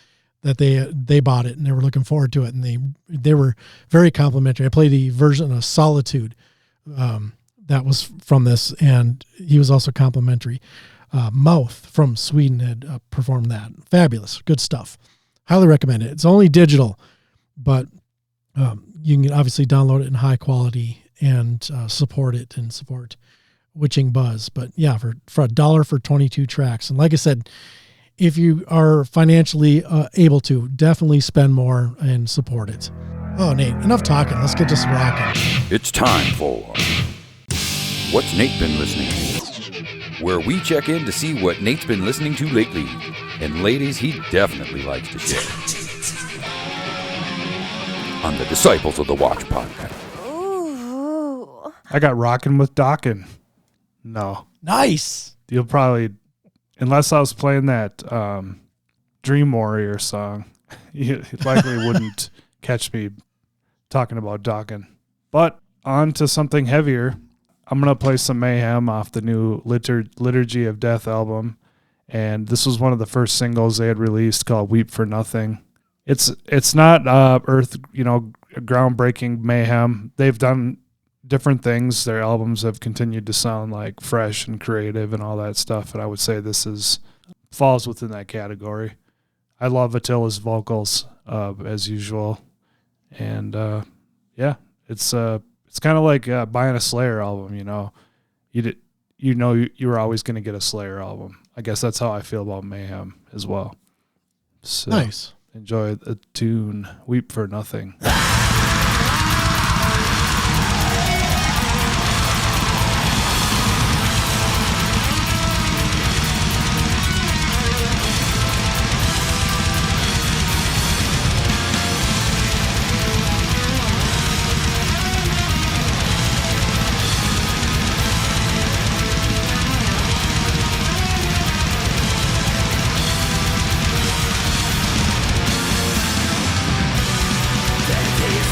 that they bought it and they were looking forward to it, and they were very complimentary. I played the version of Solitude that was from this, and he was also complimentary. Mouth from Sweden had performed that. Fabulous. Good stuff. Highly recommend it. It's only digital, but you can obviously download it in high quality and support it and support Witching Buzz. But yeah, for $1 for 22 tracks. And like I said, if you are financially able to, definitely spend more and support it. Oh, Nate, enough talking. Let's get this rocking. It's time for What's Nate Been Listening To? Where we check in to see what Nate's been listening to lately. And ladies, he definitely likes to share. On the Disciples of the Watch podcast. Ooh. I got Rockin' with Dockin'. No. Nice. You'll probably, unless I was playing that Dream Warrior song, you likely wouldn't catch me talking about Dockin'. But on to something heavier. I'm going to play some Mayhem off the new Liturgy of Death album. And this was one of the first singles they had released called Weep for Nothing. It's not groundbreaking Mayhem. They've done different things. Their albums have continued to sound like fresh and creative and all that stuff. And I would say this falls within that category. I love Attila's vocals as usual. And it's kind of like buying a Slayer album, you were always going to get a Slayer album. I guess that's how I feel about Mayhem as well. So Nice. Enjoy the tune Weep for Nothing. These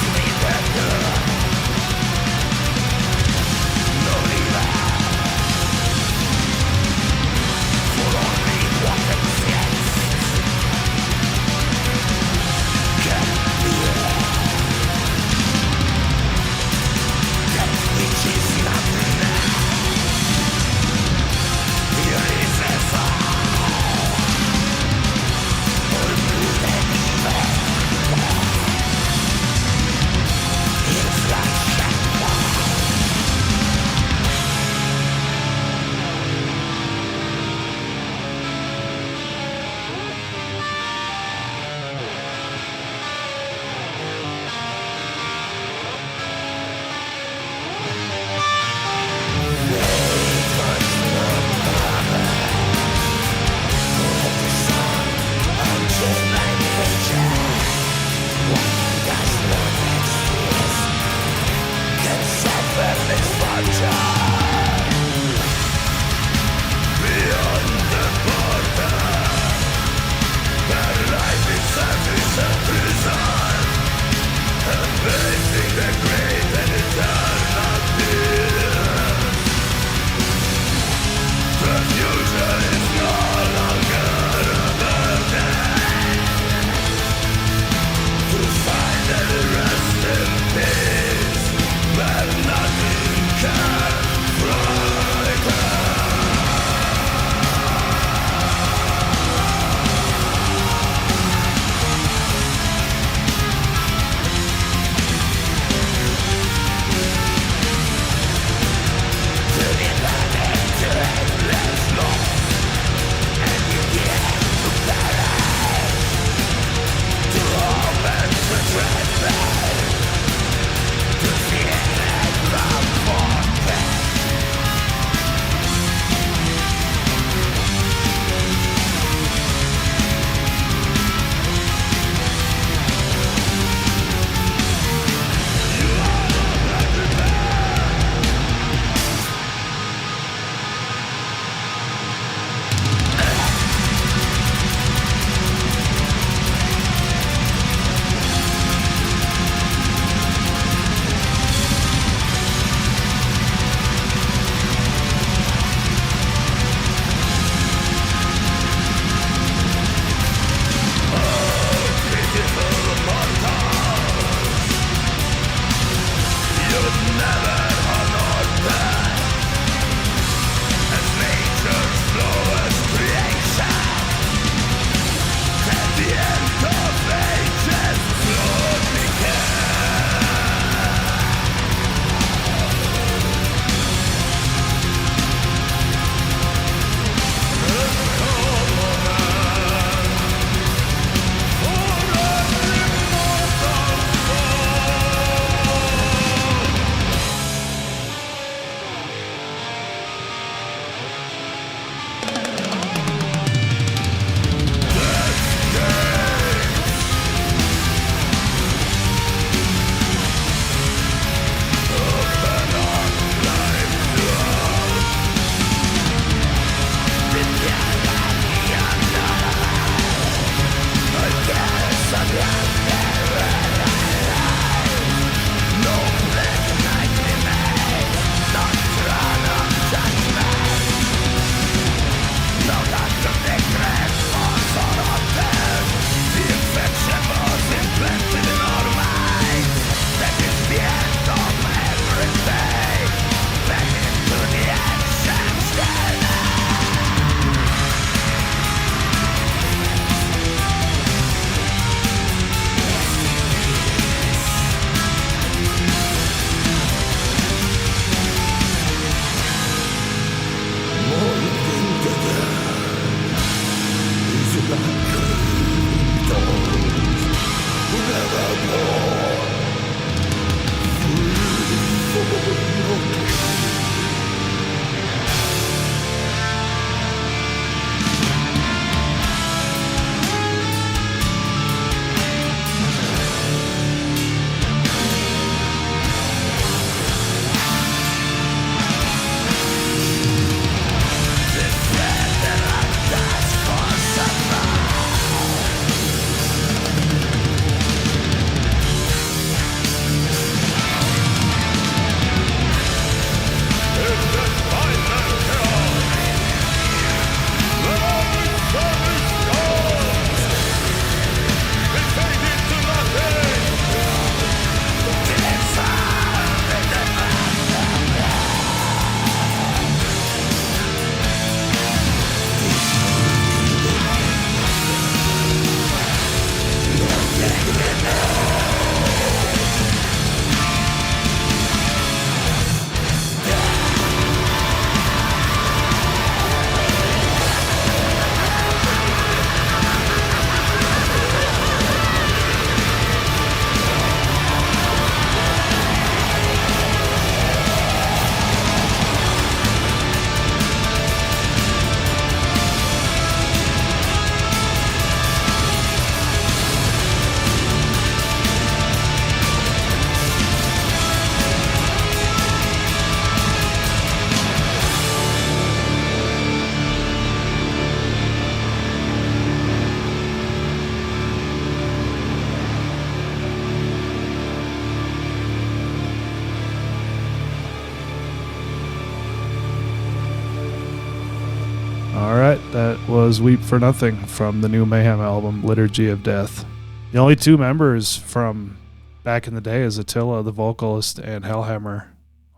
was Weep for Nothing from the new Mayhem album, Liturgy of Death. The only two members from back in the day is Attila, the vocalist, and Hellhammer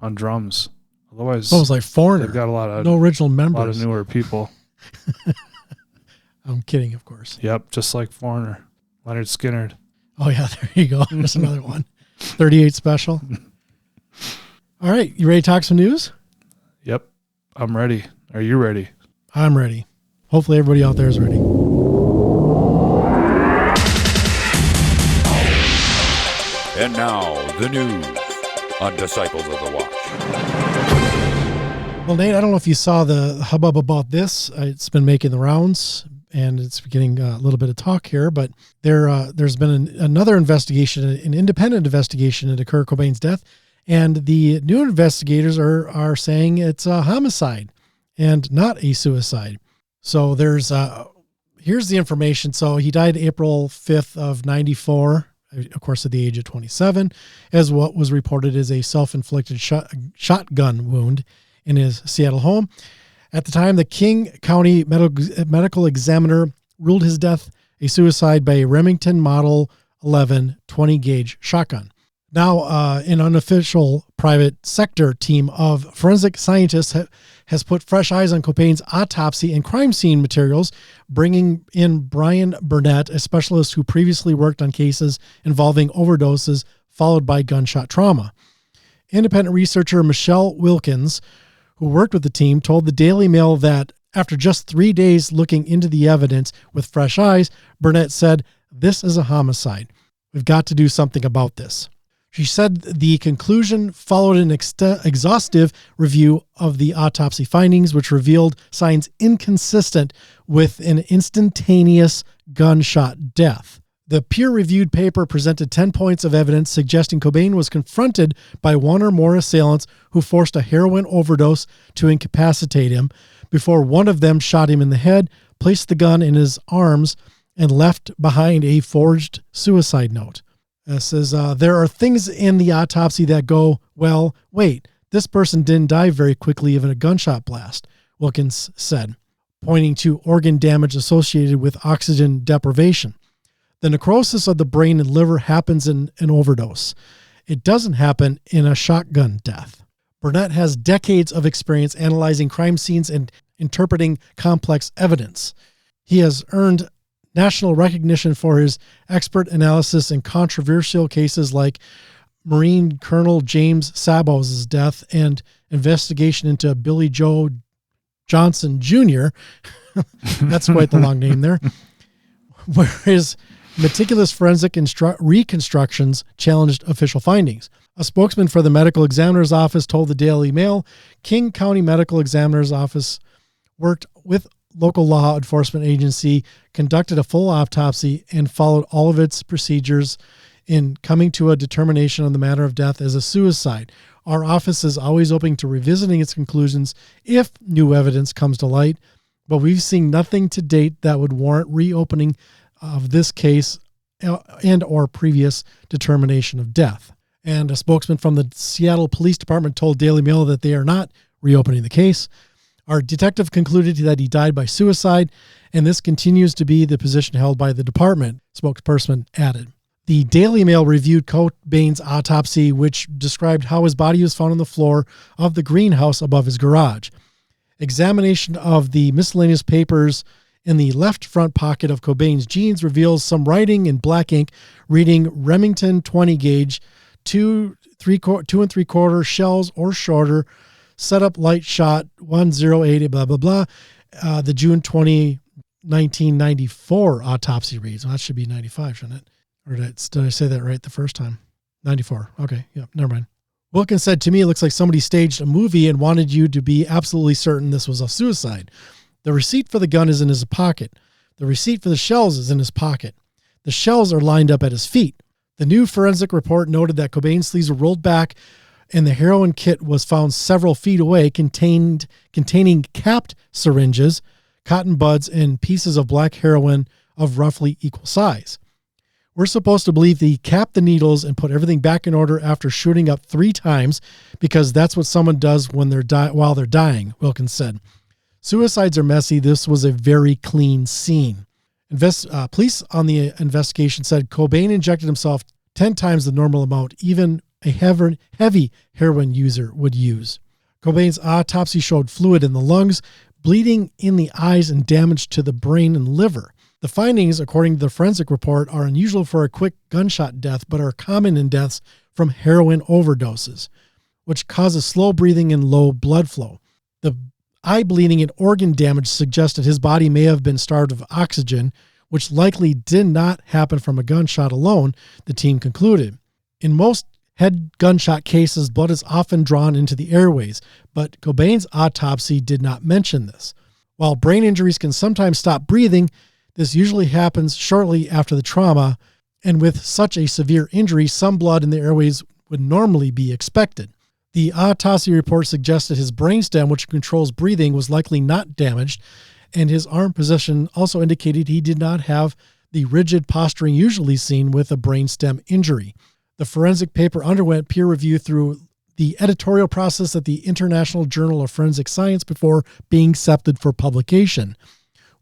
on drums. Otherwise, Almost like Foreigner. they've got a lot of no original a members. lot of newer people. I'm kidding, of course. Yep, just like Foreigner. Leonard Skinner. Oh, yeah, there you go. There's another one. 38 special. All right, you ready to talk some news? Yep, I'm ready. Are you ready? I'm ready. Hopefully everybody out there is ready. And now, the news on Disciples of the Watch. Well, Nate, I don't know if you saw the hubbub about this. It's been making the rounds, and it's getting a little bit of talk here, but there's been another investigation, an independent investigation into Kurt Cobain's death, and the new investigators are saying it's a homicide and not a suicide. So here's the information. So he died April 5th of 94, of course, at the age of 27, as what was reported as a self-inflicted shotgun wound in his Seattle home. At the time, the King County medical examiner ruled his death a suicide by a Remington Model 11 20-gauge shotgun. Now, an unofficial private sector team of forensic scientists has put fresh eyes on Cobain's autopsy and crime scene materials, bringing in Brian Burnett, a specialist who previously worked on cases involving overdoses followed by gunshot trauma. Independent researcher Michelle Wilkins, who worked with the team, told the Daily Mail that after just 3 days looking into the evidence with fresh eyes, Burnett said, "This is a homicide. We've got to do something about this." She said the conclusion followed an exhaustive review of the autopsy findings, which revealed signs inconsistent with an instantaneous gunshot death. The peer-reviewed paper presented 10 points of evidence suggesting Cobain was confronted by one or more assailants who forced a heroin overdose to incapacitate him before one of them shot him in the head, placed the gun in his arms, and left behind a forged suicide note. It says, there are things in the autopsy that go, well, wait, this person didn't die very quickly of a gunshot blast, Wilkins said, pointing to organ damage associated with oxygen deprivation. The necrosis of the brain and liver happens in an overdose. It doesn't happen in a shotgun death. Burnett has decades of experience analyzing crime scenes and interpreting complex evidence. He has earned national recognition for his expert analysis in controversial cases like Marine Colonel James Sabos' death and investigation into Billy Joe Johnson Jr. That's quite the long name there. Where his meticulous forensic reconstructions challenged official findings. A spokesman for the medical examiner's office told the Daily Mail, King County Medical Examiner's Office worked with local law enforcement agency, conducted a full autopsy, and followed all of its procedures in coming to a determination on the matter of death as a suicide. Our office is always open to revisiting its conclusions if new evidence comes to light, but we've seen nothing to date that would warrant reopening of this case and or previous determination of death. And a spokesman from the Seattle Police Department told Daily Mail that they are not reopening the case. Our detective concluded that he died by suicide, and this continues to be the position held by the department, spokesperson added. The Daily Mail reviewed Cobain's autopsy, which described how his body was found on the floor of the greenhouse above his garage. Examination of the miscellaneous papers in the left front pocket of Cobain's jeans reveals some writing in black ink reading Remington 20 gauge, 2 3/4 shells or shorter, set up light shot 108, blah, blah, blah. The June 20, 1994 autopsy reads. Well, that should be 95, shouldn't it? Or did I say that right the first time? 94. Okay. Yeah. Never mind. Wilkins said, to me, it looks like somebody staged a movie and wanted you to be absolutely certain this was a suicide. The receipt for the gun is in his pocket. The receipt for the shells is in his pocket. The shells are lined up at his feet. The new forensic report noted that Cobain's sleeves were rolled back and the heroin kit was found several feet away, containing capped syringes, cotton buds, and pieces of black heroin of roughly equal size. We're supposed to believe that he capped the needles and put everything back in order after shooting up 3 times because that's what someone does when while they're dying, Wilkins said. Suicides are messy. This was a very clean scene. Police on the investigation said Cobain injected himself 10 times the normal amount, even a heavy heroin user would use. Cobain's autopsy showed fluid in the lungs, bleeding in the eyes, and damage to the brain and liver. The findings, according to the forensic report, are unusual for a quick gunshot death, but are common in deaths from heroin overdoses, which causes slow breathing and low blood flow. The eye bleeding and organ damage suggested his body may have been starved of oxygen, which likely did not happen from a gunshot alone, the team concluded. In most head gunshot cases, blood is often drawn into the airways, but Cobain's autopsy did not mention this. While brain injuries can sometimes stop breathing, this usually happens shortly after the trauma, and with such a severe injury, some blood in the airways would normally be expected. The autopsy report suggested his brainstem, which controls breathing, was likely not damaged, and his arm position also indicated he did not have the rigid posturing usually seen with a brainstem injury. The forensic paper underwent peer review through the editorial process at the International Journal of Forensic Science before being accepted for publication.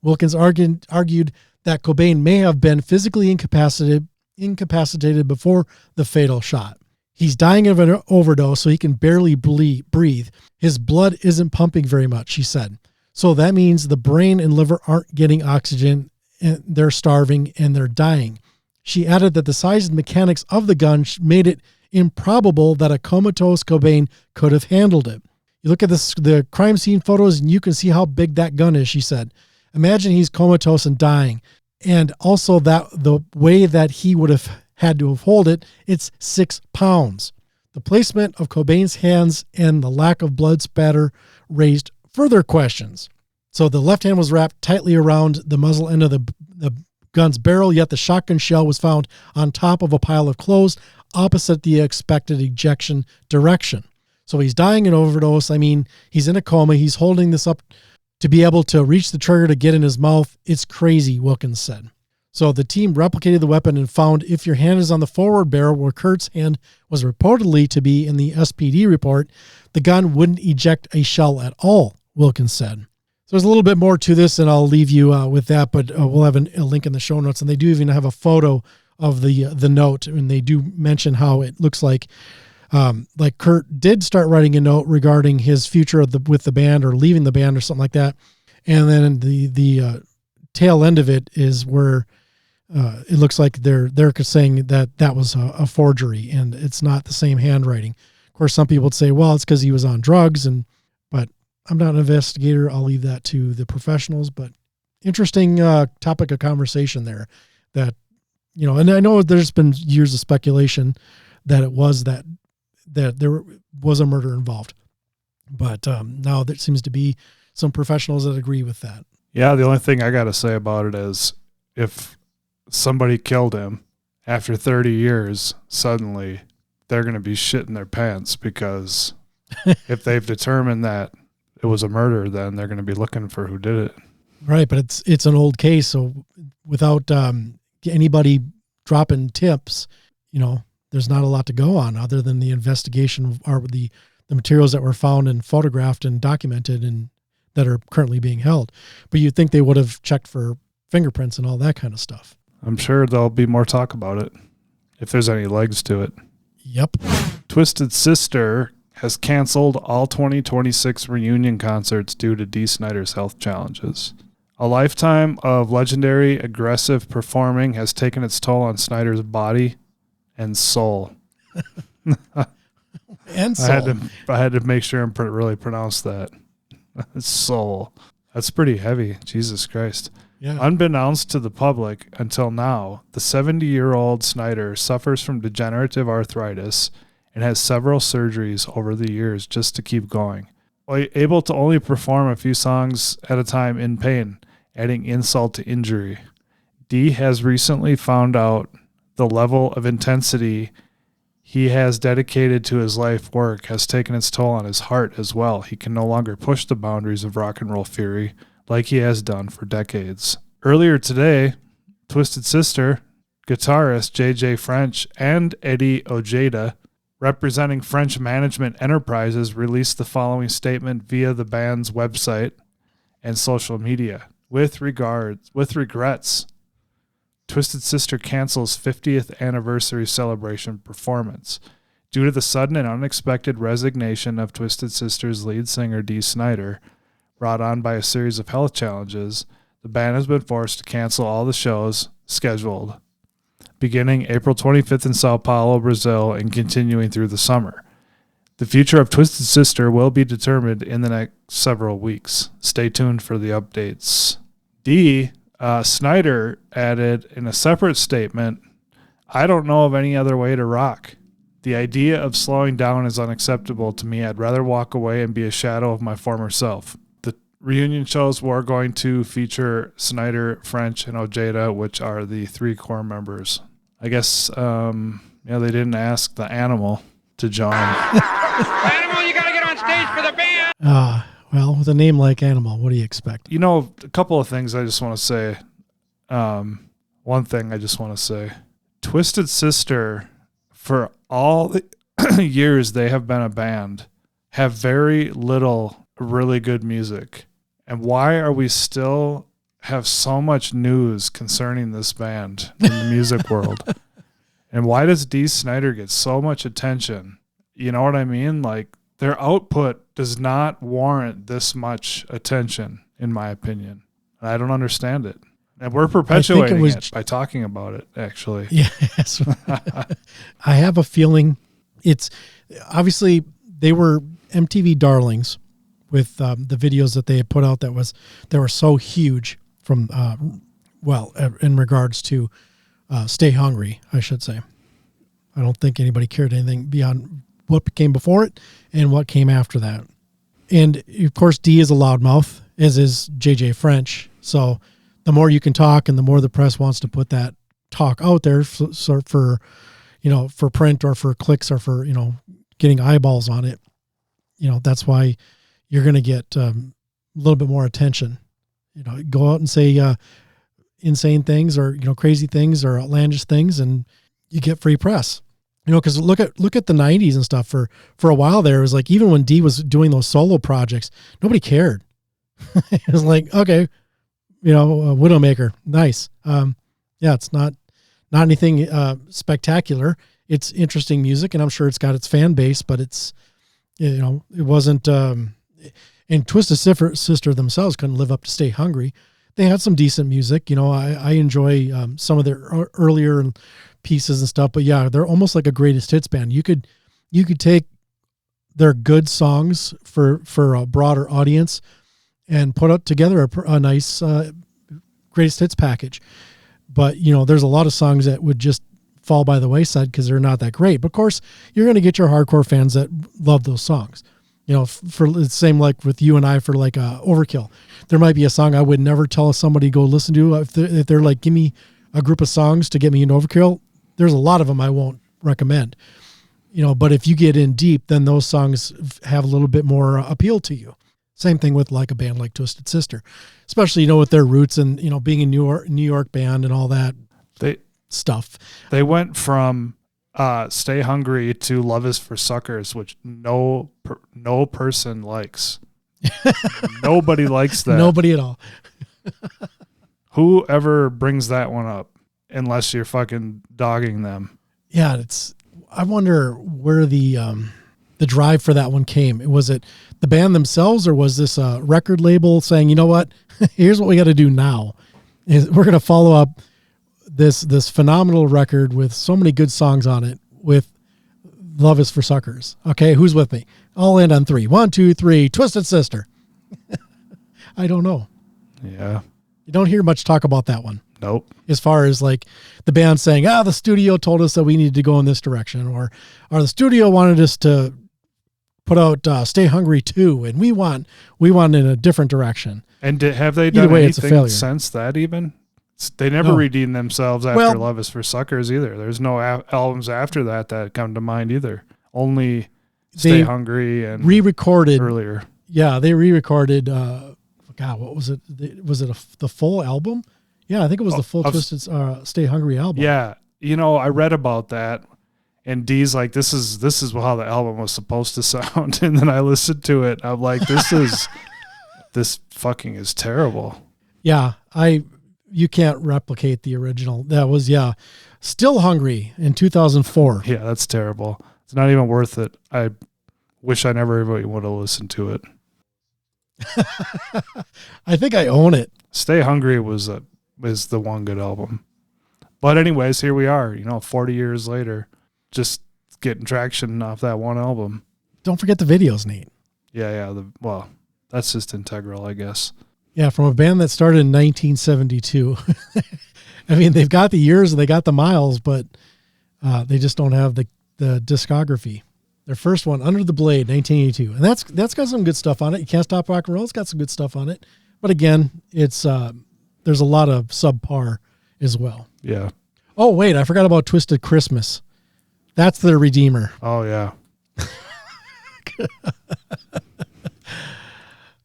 Wilkins argued that Cobain may have been physically incapacitated before the fatal shot. He's dying of an overdose, so he can barely breathe. His blood isn't pumping very much, she said. So that means the brain and liver aren't getting oxygen, and they're starving and they're dying. She added that the size and mechanics of the gun made it improbable that a comatose Cobain could have handled it. You look at the crime scene photos and you can see how big that gun is, she said. Imagine he's comatose and dying. And also that the way that he would have had to hold it, it's 6 pounds. The placement of Cobain's hands and the lack of blood spatter raised further questions. So the left hand was wrapped tightly around the muzzle end of the gun's barrel, yet the shotgun shell was found on top of a pile of clothes opposite the expected ejection direction. So he's dying an overdose. I mean, he's in a coma. He's holding this up to be able to reach the trigger to get in his mouth. It's crazy, Wilkins said. So the team replicated the weapon and found if your hand is on the forward barrel where Kurt's hand was reportedly to be in the SPD report, the gun wouldn't eject a shell at all, Wilkins said. So there's a little bit more to this, and I'll leave you with that, but we'll have a link in the show notes, and they do even have a photo of the note, and they do mention how it looks like Kurt did start writing a note regarding his future with the band or leaving the band or something like that, and then the tail end of it is where it looks like they're saying that was a forgery, and it's not the same handwriting. Of course, some people would say, well, it's because he was on drugs, but I'm not an investigator. I'll leave that to the professionals, but interesting topic of conversation there that, and I know there's been years of speculation that it was that there was a murder involved, but now there seems to be some professionals that agree with that. Yeah. The only thing I got to say about it is if somebody killed him after 30 years, suddenly they're going to be shitting their pants because if they've determined that it was a murder, then they're going to be looking for who did it. Right. But it's an old case. So without anybody dropping tips, there's not a lot to go on other than the investigation or the materials that were found and photographed and documented and that are currently being held. But you'd think they would have checked for fingerprints and all that kind of stuff. I'm sure there'll be more talk about it if there's any legs to it. Yep. Twisted Sister has canceled all 2026 reunion concerts due to Dee Snider's health challenges. A lifetime of legendary, aggressive performing has taken its toll on Snider's body and soul. And soul. I had to make sure and really pronounce that. Soul. That's pretty heavy. Jesus Christ. Yeah. Unbeknownst to the public until now, the 70-year-old Snider suffers from degenerative arthritis and has several surgeries over the years just to keep going. Able to only perform a few songs at a time in pain, adding insult to injury. Dee has recently found out the level of intensity he has dedicated to his life work has taken its toll on his heart as well. He can no longer push the boundaries of rock and roll fury like he has done for decades. Earlier today, Twisted Sister, guitarist JJ French, and Eddie Ojeda, representing French Management Enterprises, released the following statement via the band's website. and social media. With regrets, Twisted Sister cancels 50th anniversary celebration performance. Due to the sudden and unexpected resignation of Twisted Sister's lead singer Dee Snider, brought on by a series of health challenges, the band has been forced to cancel all the shows scheduled, beginning April 25th in Sao Paulo, Brazil, and continuing through the summer. The future of Twisted Sister will be determined in the next several weeks. Stay tuned for the updates. Dee Snider added in a separate statement, "I don't know of any other way to rock. The idea of slowing down is unacceptable to me. I'd rather walk away and be a shadow of my former self." The reunion shows were going to feature Snider, French, and Ojeda, which are the 3 core members. I guess they didn't ask the Animal to join. Animal, you gotta get on stage for the band. Well, with a name like Animal, what do you expect? A couple of things I just want to say. One thing I just want to say. Twisted Sister, for all the years they have been a band, have very little really good music. And why are we still have so much news concerning this band in the music world? And why does Dee Snider get so much attention? You know what I mean? Like, their output does not warrant this much attention, in my opinion. I don't understand it. And we're perpetuating it by talking about it, actually. Yes. I have a feeling it's obviously they were MTV darlings with the videos that they had put out that were so huge from, in regards to Stay Hungry, I should say. I don't think anybody cared anything beyond what came before it and what came after that. And, of course, Dee is a loudmouth, as is JJ French. So the more you can talk and the more the press wants to put that talk out there for print or for clicks or for, getting eyeballs on it, that's why you're going to get a little bit more attention. Go out and say insane things or, crazy things or outlandish things, and you get free press. Because look at the 90s and stuff. For a while there, it was like, even when Dee was doing those solo projects, nobody cared. It was like, okay, Widowmaker, nice. It's not anything spectacular. It's interesting music, and I'm sure it's got its fan base, but it's, it wasn't. And Twisted Sister themselves couldn't live up to Stay Hungry. They had some decent music. I enjoy some of their earlier pieces and stuff, but yeah, they're almost like a greatest hits band. You could take their good songs for a broader audience and put together a nice greatest hits package. But there's a lot of songs that would just fall by the wayside because they're not that great. But of course, you're going to get your hardcore fans that love those songs. For the same like with you and I for like Overkill. There might be a song I would never tell somebody to go listen to if they're like, give me a group of songs to get me into Overkill. There's a lot of them I won't recommend, but if you get in deep, then those songs have a little bit more appeal to you. Same thing with like a band like Twisted Sister, especially, with their roots and, being a New York band and all that stuff. They went from Stay Hungry to Love Is for Suckers, which no person likes. Nobody likes that. Nobody at all. Whoever brings that one up, unless you're fucking dogging them. Yeah, I wonder where the drive for that one came. Was it the band themselves, or was this a record label saying, you know what, here's what we got to do now. We're going to follow up this phenomenal record with so many good songs on it with Love Is for Suckers. Okay, who's with me? I'll end on 3. 1, 2, 3, Twisted Sister. I don't know. Yeah. You don't hear much talk about that one. Nope. As far as like the band saying, the studio told us that we needed to go in this direction, or the studio wanted us to put out Stay Hungry 2, and we want in a different direction. And have they done anything since that even? They never redeemed themselves after Love Is for Suckers either. There's no albums after that come to mind either. Only Stay Hungry and re-recorded earlier. Yeah, they re-recorded. God, what was it? Was it the full album? Yeah, I think it was the full Twisted Stay Hungry album. Yeah, I read about that, and Dee's like, this is how the album was supposed to sound, and then I listened to it. I'm like, this is this fucking is terrible. Yeah, you can't replicate the original. That was, Still Hungry in 2004. Yeah, that's terrible. It's not even worth it. I wish I never even would have listened to it. I think I own it. Stay Hungry is the one good album. But anyways, here we are, 40 years later, just getting traction off that one album. Don't forget the videos, Nate. Yeah. Well, that's just integral, I guess. Yeah, from a band that started in 1972. I mean, they've got the years and they got the miles, but they just don't have the discography. Their first one, Under the Blade, 1982. And that's got some good stuff on it. You Can't Stop Rock and Roll, it's got some good stuff on it. But again, it's there's a lot of subpar as well. Yeah. Oh, wait, I forgot about Twisted Christmas. That's their Redeemer. Oh, yeah.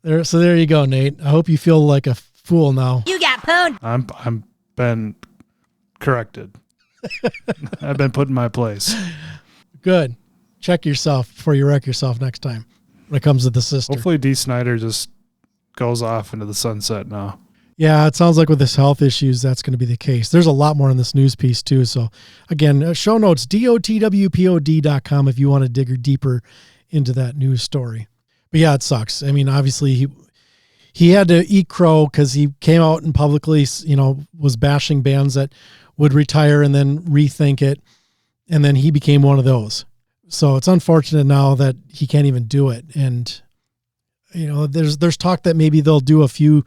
There you go, Nate. I hope you feel like a fool now. You got pwned. I'm been corrected. I've been put in my place. Good. Check yourself before you wreck yourself next time when it comes to the sister. Hopefully D. Snyder just goes off into the sunset now. Yeah, it sounds like with his health issues, that's going to be the case. There's a lot more in this news piece too. So again, show notes, dotwpod.com if you want to dig deeper into that news story. But yeah, it sucks. I mean, obviously he had to eat crow because he came out and publicly, was bashing bands that would retire and then rethink it. And then he became one of those. So it's unfortunate now that he can't even do it. And, there's talk that maybe they'll do a few,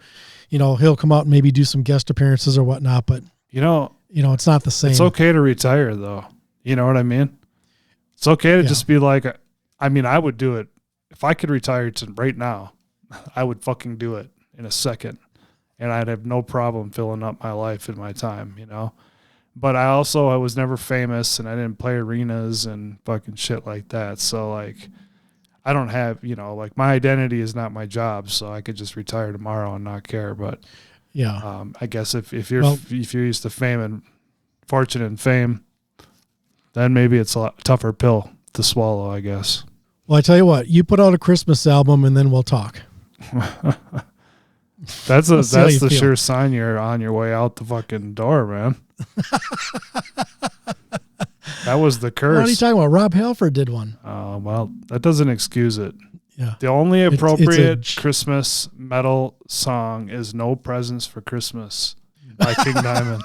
he'll come out and maybe do some guest appearances or whatnot, but it's not the same. It's okay to retire though. You know what I mean? It's okay to just be like, I would do it. If I could retire right now, I would fucking do it in a second. And I'd have no problem filling up my life and my time, But I was never famous and I didn't play arenas and fucking shit like that. So like, I don't have, my identity is not my job. So I could just retire tomorrow and not care. But yeah, I guess if you're used to fame and fortune and fame, then maybe it's a lot tougher pill to swallow, I guess. Well, I tell you what, you put out a Christmas album and then we'll talk. That's the sure sign you're on your way out the fucking door, man. That was the curse. What are you talking about? Rob Halford did one. Oh, well, that doesn't excuse it. Yeah. The only appropriate Christmas metal song is No Presents for Christmas by King Diamond.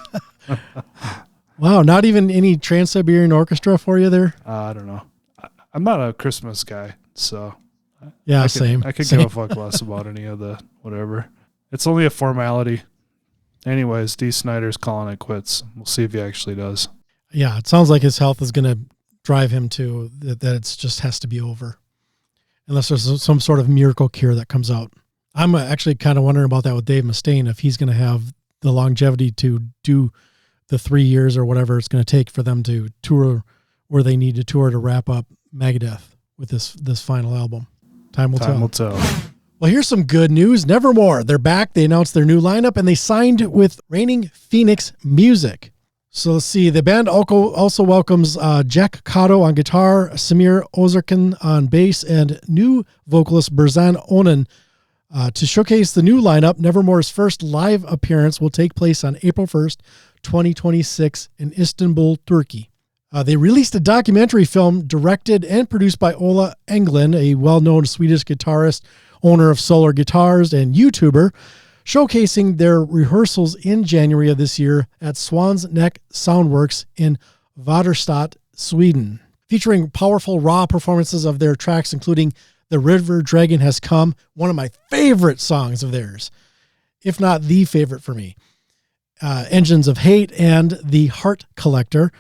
Wow, not even any Trans-Siberian Orchestra for you there? I don't know. I'm not a Christmas guy, so yeah, same. I could same. give a fuck less about any of the whatever. It's only a formality. Anyways, D. Snyder's calling it quits. We'll see if he actually does. Yeah, it sounds like his health is going to drive him to that it just has to be over. Unless there's some sort of miracle cure that comes out. I'm actually kind of wondering about that with Dave Mustaine, if he's going to have the longevity to do the 3 years or whatever it's going to take for them to tour where they need to tour to wrap up Megadeth with this final album. Time will tell. Well, here's some good news. Nevermore, they're back. They announced their new lineup and they signed with Reigning Phoenix Music. So let's see. The band also welcomes Jack Cotto on guitar, Samir Ozarkan on bass, and new vocalist Berzan Onan. To showcase the new lineup, Nevermore's first live appearance will take place on April 1st, 2026 in Istanbul, Turkey. They released a documentary film directed and produced by Ola Englund, a well-known Swedish guitarist, owner of Solar Guitars, and YouTuber, showcasing their rehearsals in January of this year at Swan's Neck Soundworks in Vaderstad, Sweden, featuring powerful raw performances of their tracks, including The River Dragon Has Come, one of my favorite songs of theirs, if not the favorite for me, Engines of Hate, and The Heart Collector.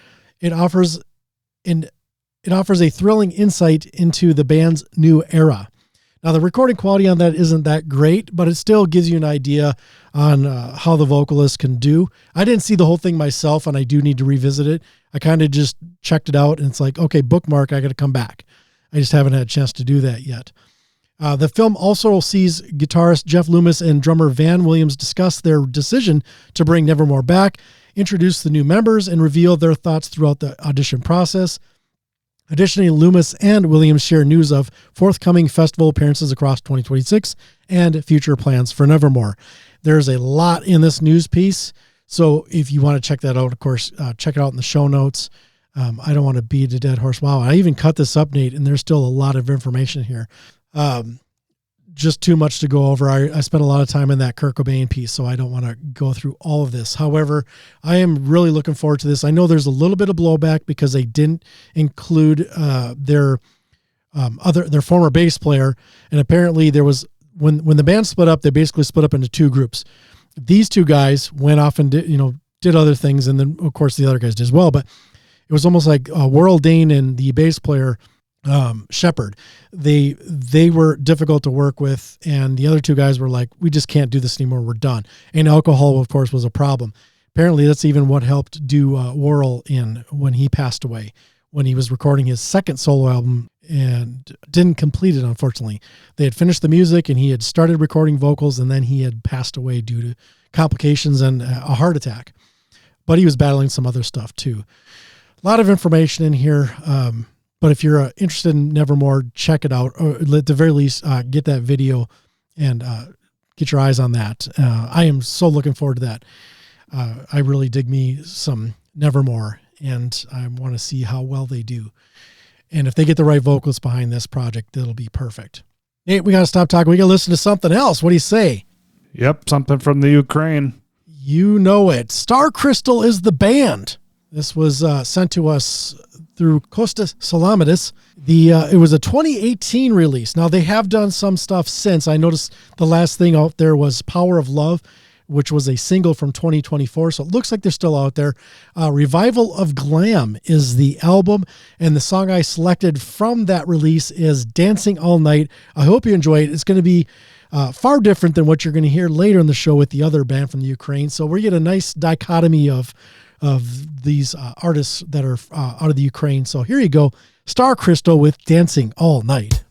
It offers a thrilling insight into the band's new era. Now, the recording quality on that isn't that great, but it still gives you an idea on how the vocalist can do. I didn't see the whole thing myself, and I do need to revisit it. I kind of just checked it out, and it's like, okay, bookmark, I got to come back. I just haven't had a chance to do that yet. The film also sees guitarist Jeff Loomis and drummer Van Williams discuss their decision to bring Nevermore back, introduce the new members, and reveal their thoughts throughout the audition process. Additionally, Loomis and Williams share news of forthcoming festival appearances across 2026 and future plans for Nevermore. There's a lot in this news piece, so if you want to check that out, of course, check it out in the show notes. I don't want to beat a dead horse. Wow, I even cut this up, Nate, and there's still a lot of information here. Just too much to go over. I spent a lot of time in that Kurt Cobain piece, so I don't want to go through all of this. However, I am really looking forward to this. I know there's a little bit of blowback because they didn't include their former bass player, and apparently there was when the band split up, they basically split up into two groups. These two guys went off and did other things, and then of course the other guys did as well. But it was almost like Worrell Dane and the bass player Shepard. They were difficult to work with, and the other two guys were like, we just can't do this anymore, we're done. And alcohol, of course, was a problem. Apparently that's even what helped do Worrell in when he passed away, when he was recording his second solo album and didn't complete it, unfortunately. They had finished the music and he had started recording vocals, and then he had passed away due to complications and a heart attack. But he was battling some other stuff too. A lot of information in here. But if you're interested in Nevermore, check it out, or at the very least, get that video and get your eyes on that. I am so looking forward to that. I really dig me some Nevermore, and I want to see how well they do. And if they get the right vocals behind this project, it'll be perfect. Nate, we got to stop talking. We got to listen to something else. What do you say? Yep, something from the Ukraine. You know it. Star Crystal is the band. This was sent to us through Kostas Salamadis. It was a 2018 release. Now, they have done some stuff since. I noticed the last thing out there was Power of Love, which was a single from 2024. So it looks like they're still out there. Revival of Glam is the album, and the song I selected from that release is Dancing All Night. I hope you enjoy it. It's going to be far different than what you're going to hear later in the show with the other band from the Ukraine. So we get a nice dichotomy of these artists that are out of the Ukraine. So here you go. Star Crystal with Dancing All Night.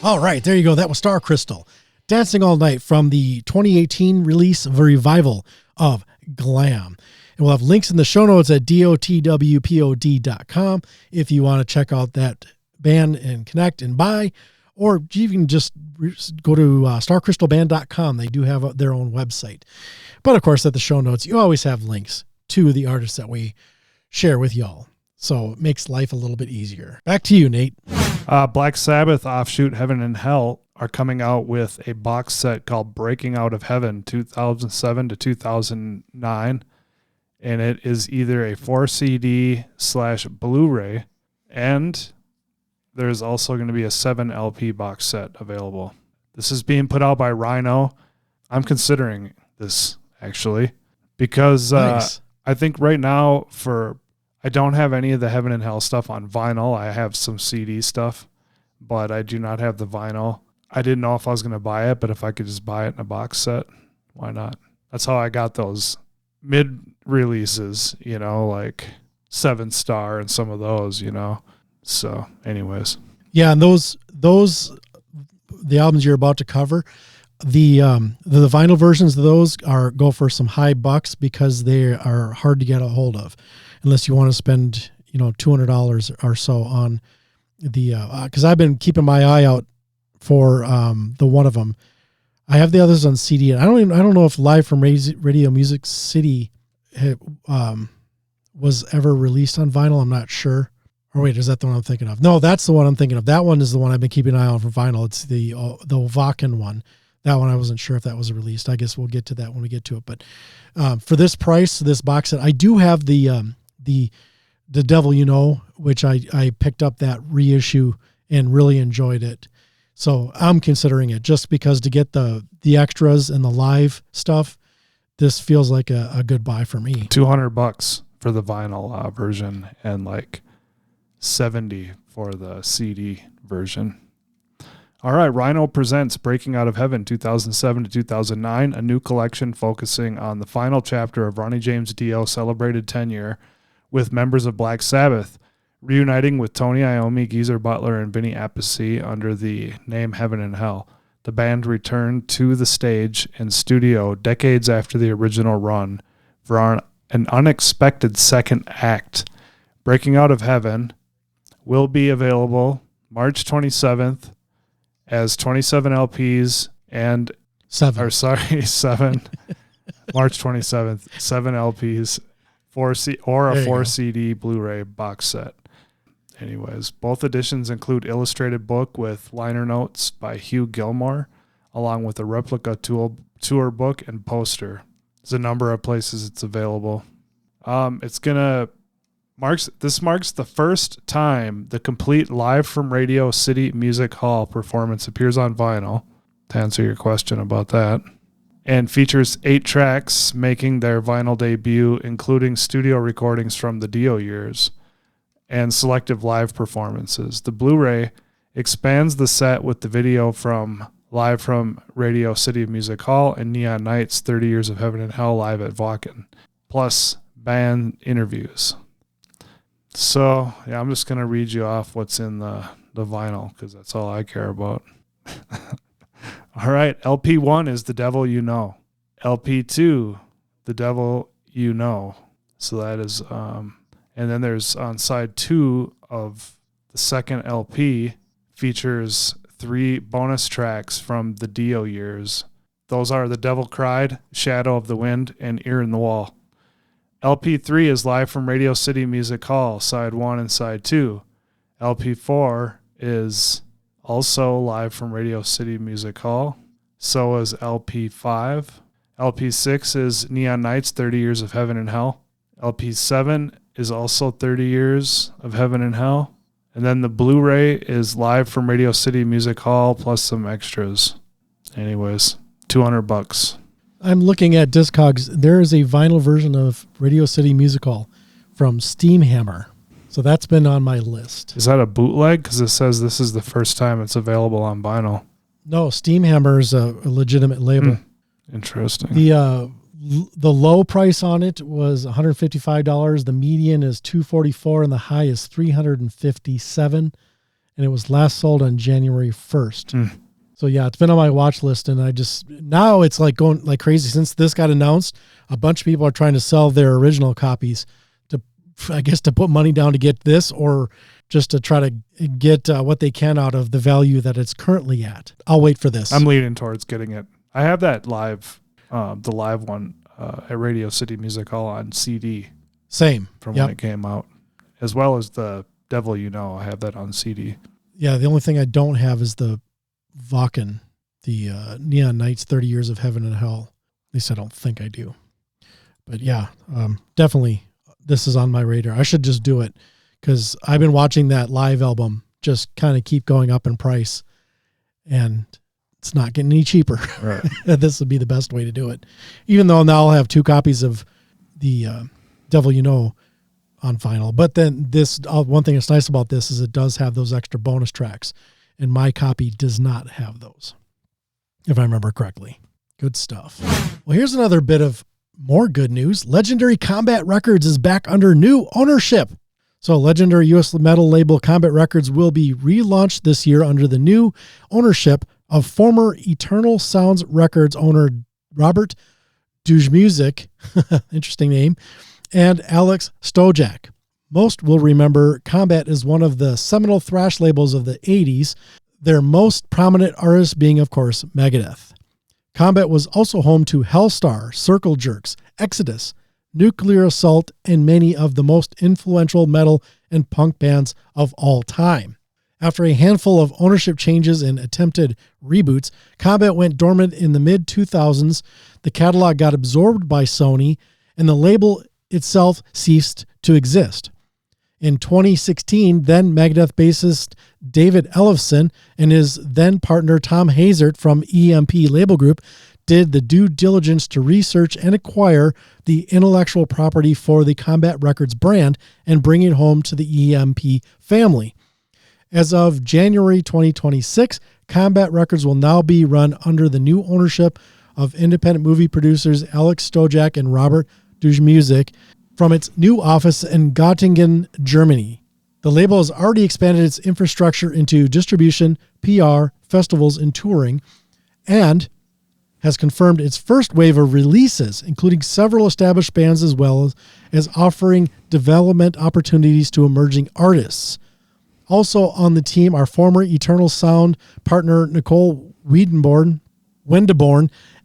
All right, there you go. That was Star Crystal. Dancing All Night from the 2018 release of a revival of Glam. And we'll have links in the show notes at dotwpod.com if you want to check out that band and connect and buy, or you can just go to starcrystalband.com. They do have their own website. But of course, at the show notes, you always have links to the artists that we share with y'all. So it makes life a little bit easier. Back to you, Nate. Black Sabbath offshoot Heaven and Hell are coming out with a box set called Breaking Out of Heaven 2007 to 2009. And it is either a 4 CD / Blu-ray, and there's also going to be a 7 LP box set available. This is being put out by Rhino. I'm considering this, actually, because Nice. I think right now I don't have any of the Heaven and Hell stuff on vinyl. I have some CD stuff, but I do not have the vinyl. I didn't know if I was going to buy it, but if I could just buy it in a box set, why not? That's how I got those mid-releases, like 7 Star and some of those, So, anyways. Yeah, and those the albums you're about to cover, the vinyl versions of those go for some high bucks because they are hard to get a hold of, unless you want to spend $200 or so on the because I've been keeping my eye out for the one of them. I have the others on CD, and I don't know if Live from Radio Music City was ever released on vinyl. I'm not sure. Or wait, is that the one I'm thinking of? No, that's the one I'm thinking of. That one is the one I've been keeping an eye on for vinyl. It's the Vakken one. That one I wasn't sure if that was released. I guess we'll get to that when we get to it. But for this price, this box set, I do have the Devil You Know, which I picked up that reissue and really enjoyed it. So I'm considering it just because to get the extras and the live stuff, this feels like a good buy for me. $200 for the vinyl version and like $70 for the CD version. All right, Rhino presents Breaking Out of Heaven 2007 to 2009, a new collection focusing on the final chapter of Ronnie James Dio celebrated tenure with members of Black Sabbath, reuniting with Tony Iommi, Geezer Butler, and Vinny Appice under the name Heaven and Hell. The band returned to the stage and studio decades after the original run for an unexpected second act. Breaking Out of Heaven will be available March 27th as 27 LPs and 7. March 27th, 7 LPs, 4 CD Blu-ray box set. Anyways, both editions include illustrated book with liner notes by Hugh Gilmore, along with a replica tour book and poster. There's a number of places it's available. This marks the first time the complete Live from Radio City Music Hall performance appears on vinyl, to answer your question about that, and features 8 tracks making their vinyl debut, including studio recordings from the Dio years and selective live performances. The Blu-ray expands the set with the video from Live from Radio City Music Hall and Neon Nights 30 Years of Heaven and Hell live at Vakken, plus band interviews. So, yeah, I'm just going to read you off what's in the vinyl because that's all I care about. All right, LP1 is The Devil You Know. LP2, The Devil You Know. So that is... and then there's on side 2 of the second LP features 3 bonus tracks from the Dio years. Those are The Devil Cried, Shadow of the Wind, and Ear in the Wall. LP3 is Live from Radio City Music Hall, side 1 and side 2. LP4 is also Live from Radio City Music Hall. So is LP5. LP6 is Neon Nights, 30 Years of Heaven and Hell. LP7 is also 30 Years of Heaven and Hell. And then the Blu-ray is Live from Radio City Music Hall plus some extras. Anyways, $200. I'm looking at Discogs. There is a vinyl version of Radio City Music Hall from Steamhammer. So that's been on my list. Is that a bootleg? Because it says this is the first time it's available on vinyl. No, Steamhammer is a legitimate label. Interesting. The low price on it was $155. The median is $244 and the high is $357. and it was last sold on January 1st. So yeah, it's been on my watch list, and now it's like going like crazy since this got announced. A bunch of people are trying to sell their original copies to put money down to get this, or just to try to get what they can out of the value that it's currently at. I'll wait for this. I'm leaning towards getting it. I have that live, the live one at Radio City Music Hall on CD. Same. From when it came out, as well as the Devil You Know. I have that on CD. Yeah, the only thing I don't have is the Vakken, the Neon Knights 30 Years of Heaven and Hell. At least I don't think I do. But yeah, definitely this is on my radar. I should just do it because I've been watching that live album just kind of keep going up in price, and it's not getting any cheaper. Right. This would be the best way to do it. Even though now I'll have 2 copies of the Devil You Know on vinyl. But then this, one thing that's nice about this is it does have those extra bonus tracks, and my copy does not have those, if I remember correctly. Good stuff. Well, here's another bit of more good news. Legendary Combat Records is back under new ownership. So legendary U.S. metal label Combat Records will be relaunched this year under the new ownership of former Eternal Sounds Records owner Robert Dujmusic, interesting name, and Alex Stojak. Most will remember Combat as one of the seminal thrash labels of the 80s, their most prominent artists being, of course, Megadeth. Combat was also home to Hellstar, Circle Jerks, Exodus, Nuclear Assault, and many of the most influential metal and punk bands of all time. After a handful of ownership changes and attempted reboots, Combat went dormant in the mid-2000s, the catalog got absorbed by Sony, and the label itself ceased to exist. In 2016, then Megadeth bassist David Ellefson and his then partner Tom Hazard from EMP Label Group did the due diligence to research and acquire the intellectual property for the Combat Records brand and bring it home to the EMP family. As of January 2026, Combat Records will now be run under the new ownership of independent movie producers Alex Stojak and Robert Dujmusic from its new office in Göttingen, Germany. The label has already expanded its infrastructure into distribution, PR, festivals, and touring, and has confirmed its first wave of releases, including several established bands as well as offering development opportunities to emerging artists. Also on the team are former Eternal Sound partner Nicole Wendeborn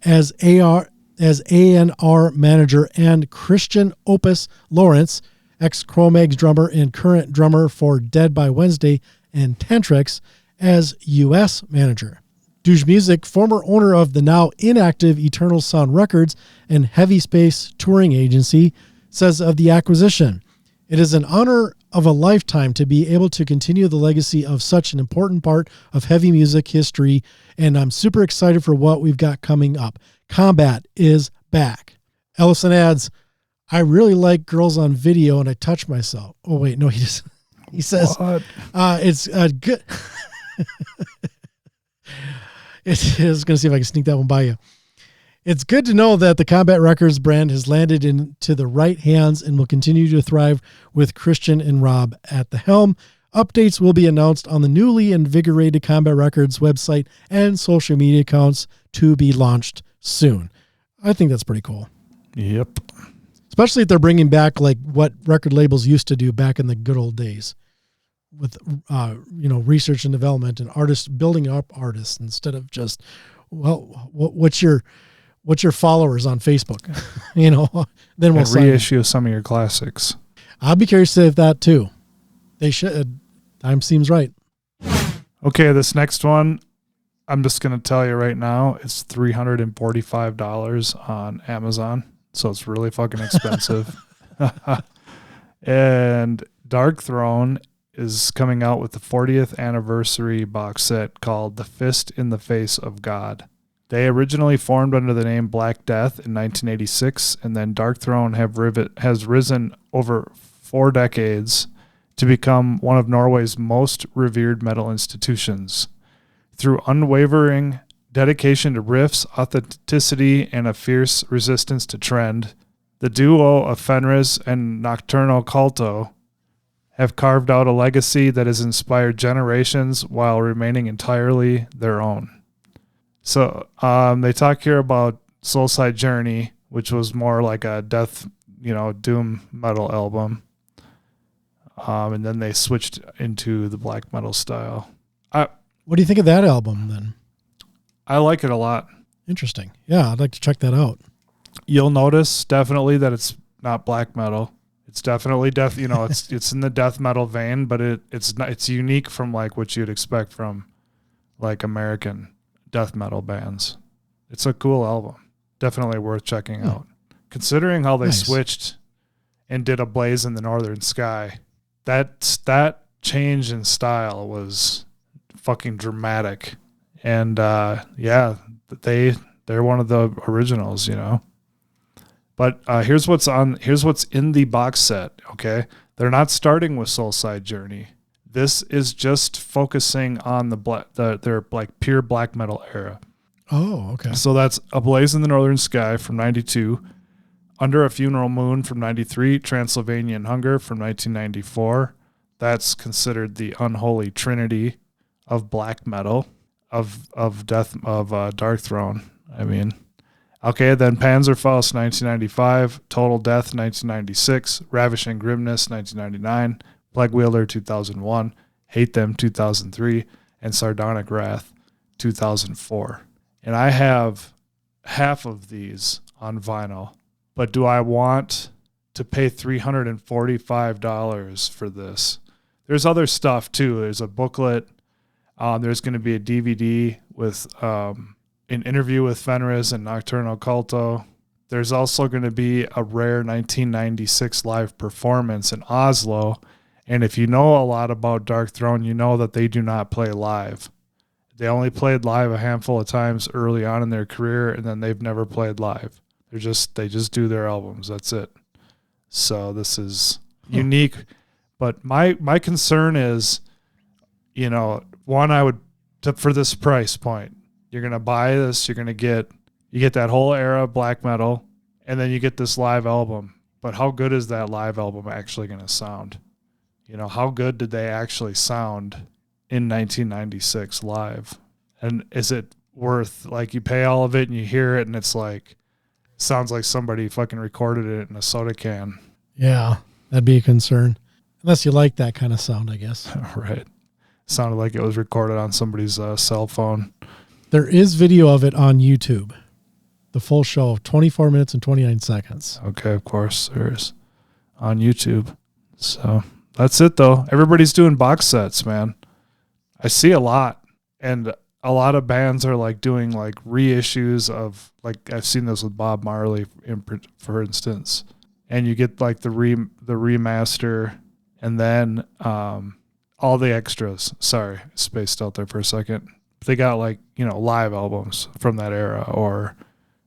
as A&R manager, and Christian Opus Lawrence, ex-Cro-Mags drummer and current drummer for Dead by Wednesday and Tantrix, as U.S. manager. Dujmusic, former owner of the now inactive Eternal Sound Records and Heavy Space touring agency, says of the acquisition, "It is an honor of a lifetime to be able to continue the legacy of such an important part of heavy music history, and I'm super excited for what we've got coming up. Combat is back." Ellison adds, "I really like Girls on Video and I touch myself." Oh, wait, no, he says, it's good. I was going to see if I can sneak that one by you. "It's good to know that the Combat Records brand has landed into the right hands and will continue to thrive with Christian and Rob at the helm. Updates will be announced on the newly invigorated Combat Records website and social media accounts to be launched soon." I think that's pretty cool. Yep. Especially if they're bringing back like what record labels used to do back in the good old days with, research and development and artists building up artists instead of just, well, what's your followers on Facebook, then we'll reissue some of your classics. I'll be curious if that too. They should. Time seems right. Okay. This next one, I'm just going to tell you right now, it's $345 on Amazon. So it's really fucking expensive. And Dark Throne is coming out with the 40th anniversary box set called The Fist in the Face of God. They originally formed under the name Black Death in 1986, and then Dark Throne has risen over 4 decades to become one of Norway's most revered metal institutions. Through unwavering dedication to riffs, authenticity, and a fierce resistance to trend, the duo of Fenris and Nocturnal Culto have carved out a legacy that has inspired generations while remaining entirely their own. So they talk here about Soulside Journey, which was more like a death, doom metal album. And then they switched into the black metal style. What do you think of that album then? I like it a lot. Interesting. Yeah, I'd like to check that out. You'll notice definitely that it's not black metal. It's definitely death. It's in the death metal vein, but it's unique from like what you'd expect from like American death metal bands. It's a cool album. Definitely worth checking out. Considering how they switched and did A Blaze in the Northern Sky, that change in style was fucking dramatic. And they're one of the originals, But here's what's in the box set, okay? They're not starting with Soulside Journey. This is just focusing on their like pure black metal era. Oh, okay. So that's A Blaze in the Northern Sky from 92, Under a Funeral Moon from 93, Transylvanian Hunger from 1994. That's considered the unholy trinity of black metal, of Dark Throne. I mean, okay, then Panzerfaust 1995, Total Death 1996, Ravishing Grimness 1999, Plague Wheeler 2001, Hate Them 2003, and Sardonic Wrath 2004. And I have half of these on vinyl, but do I want to pay $345 for this? There's other stuff too. There's a booklet. There's going to be a DVD with an interview with Fenris and Nocturnal Culto. There's also going to be a rare 1996 live performance in Oslo. And if you know a lot about Dark Throne, you know that they do not play live. They only played live a handful of times early on in their career, and then they've never played live. They just do their albums. That's it. So this is unique. But my concern is, one, for this price point, you're going to buy this, you get that whole era of black metal, and then you get this live album. But how good is that live album actually going to sound? How good did they actually sound in 1996 live? And is it worth, like, you pay all of it and you hear it and it's like, sounds like somebody fucking recorded it in a soda can. Yeah, that'd be a concern. Unless you like that kind of sound, I guess. Right. Sounded like it was recorded on somebody's cell phone. There is video of it on YouTube. The full show, 24 minutes and 29 seconds. Okay, of course, there's on YouTube. So that's it, though. Everybody's doing box sets, man. I see a lot. And a lot of bands are like doing like reissues of, like, I've seen this with Bob Marley, for instance. And you get like the remaster and then all the extras. Sorry, spaced out there for a second. They got like, live albums from that era or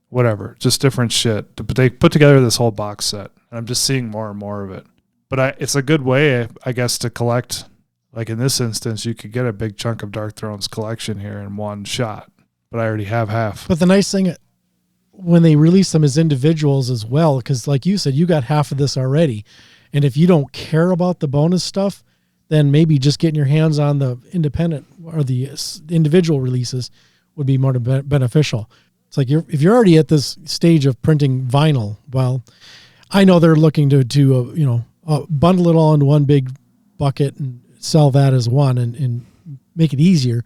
whatever, just different shit. But they put together this whole box set, and I'm just seeing more and more of it. But it's a good way, I guess, to collect. Like in this instance, you could get a big chunk of Dark Throne's collection here in one shot. But I already have half. But the nice thing, when they release them as individuals as well, because like you said, you got half of this already. And if you don't care about the bonus stuff, then maybe just getting your hands on the independent or the individual releases would be more beneficial. It's like if you're already at this stage of printing vinyl, well, I know they're looking to bundle it all into one big bucket and sell that as one and make it easier.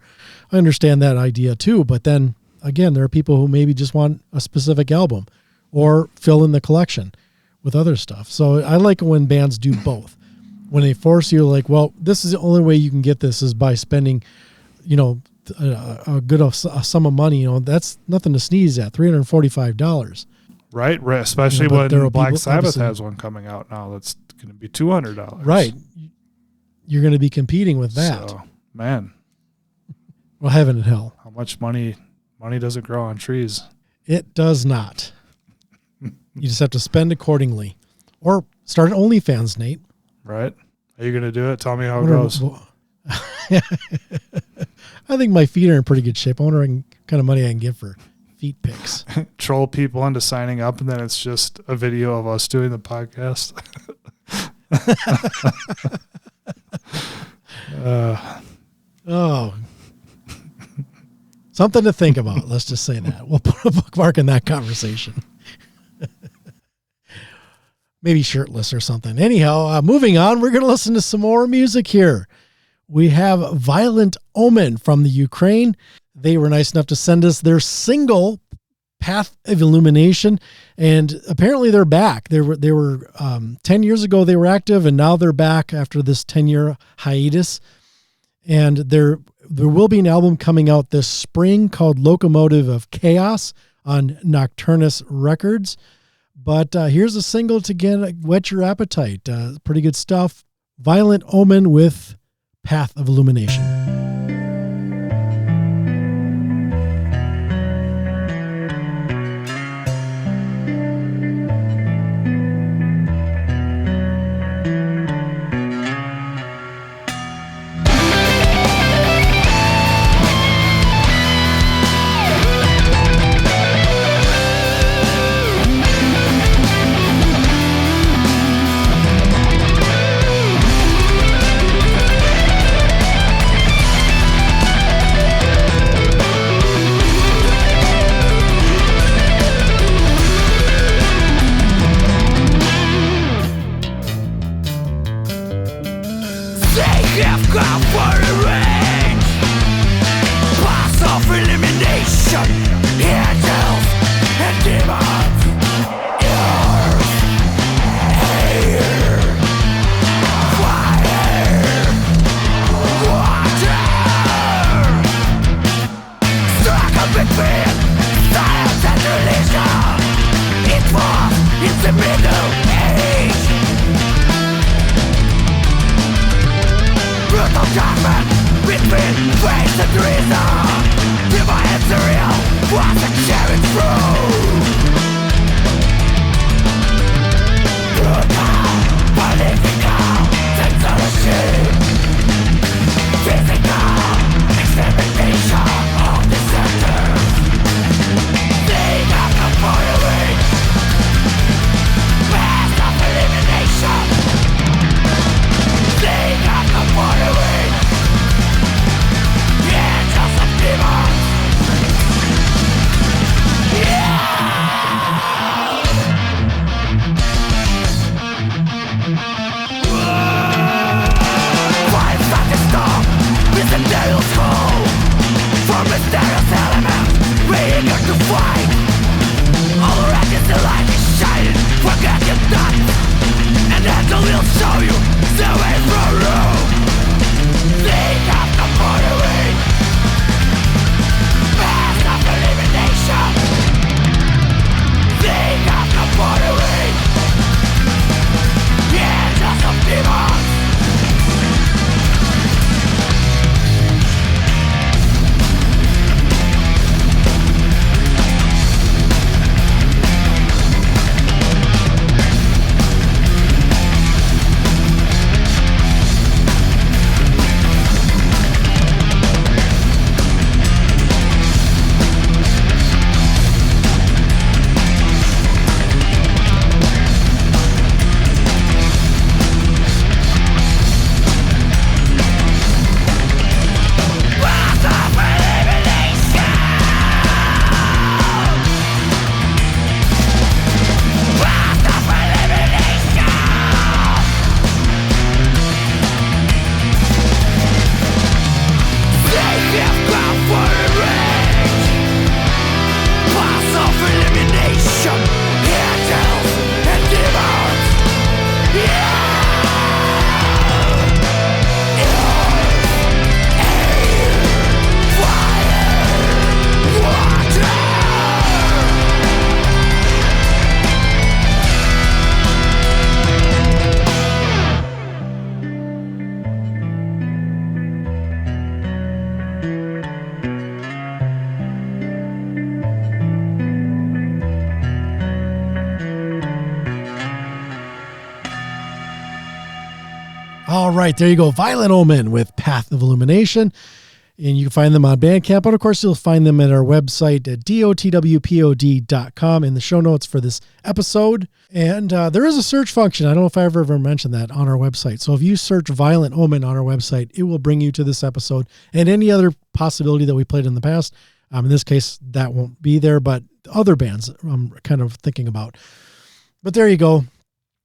I understand that idea too, but then again, there are people who maybe just want a specific album or fill in the collection with other stuff. So I like it when bands do both. When they force you, like, well, this is the only way you can get this is by spending, a good sum of money. That's nothing to sneeze at. $345. Right. Especially when Black Sabbath has one coming out now. That's going to be $200. Right. You're going to be competing with that. So, man. Well, heaven and hell. How much money doesn't grow on trees? It does not. You just have to spend accordingly. Or start an OnlyFans, Nate. Right. Are you going to do it? Tell me how it goes. I think my feet are in pretty good shape. I wonder what kind of money I can get for feet pics. Troll people into signing up, and then it's just a video of us doing the podcast. Oh. Something to think about. Let's just say that. We'll put a bookmark in that conversation. Maybe shirtless or something. Anyhow, moving on, we're going to listen to some more music here. We have Violent Omen from the Ukraine. They were nice enough to send us their single, Path of Illumination, and apparently they're back. They were 10 years ago they were active, and now they're back after this 10-year hiatus. And there will be an album coming out this spring called Locomotive of Chaos on Nocturnus Records. But here's a single to get whet your appetite. Pretty good stuff. Violent Omen with Path of Illumination. All right, there you go. Violent Omen with Path of Illumination. And you can find them on Bandcamp, but of course you'll find them at our website at dotwpod.com in the show notes for this episode. And there is a search function. I don't know if I ever mentioned that on our website. So if you search Violent Omen on our website, it will bring you to this episode and any other possibility that we played in the past. In this case, that won't be there, but other bands I'm kind of thinking about. But there you go.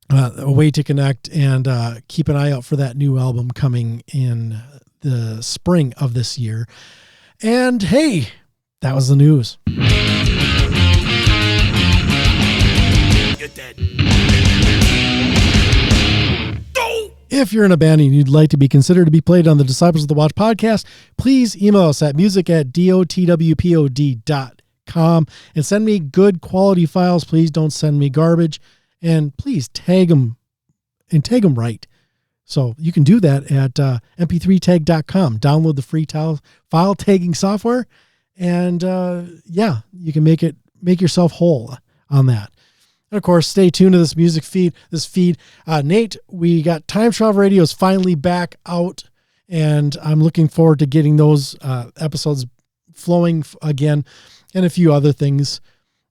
A way to connect and keep an eye out for that new album coming in the spring of this year. And hey, that was the news. You're dead. If you're in a band and you'd like to be considered to be played on the Disciples of the Watch podcast, please email us at music@dotwpod.com and send me good quality files. Please don't send me garbage, and please tag them right. So you can do that at mp3tag.com. Download the free file tagging software, and you can make yourself whole on that. And of course, stay tuned to this music feed. Nate, we got Time Travel Radio is finally back out, and I'm looking forward to getting those episodes flowing again, and a few other things.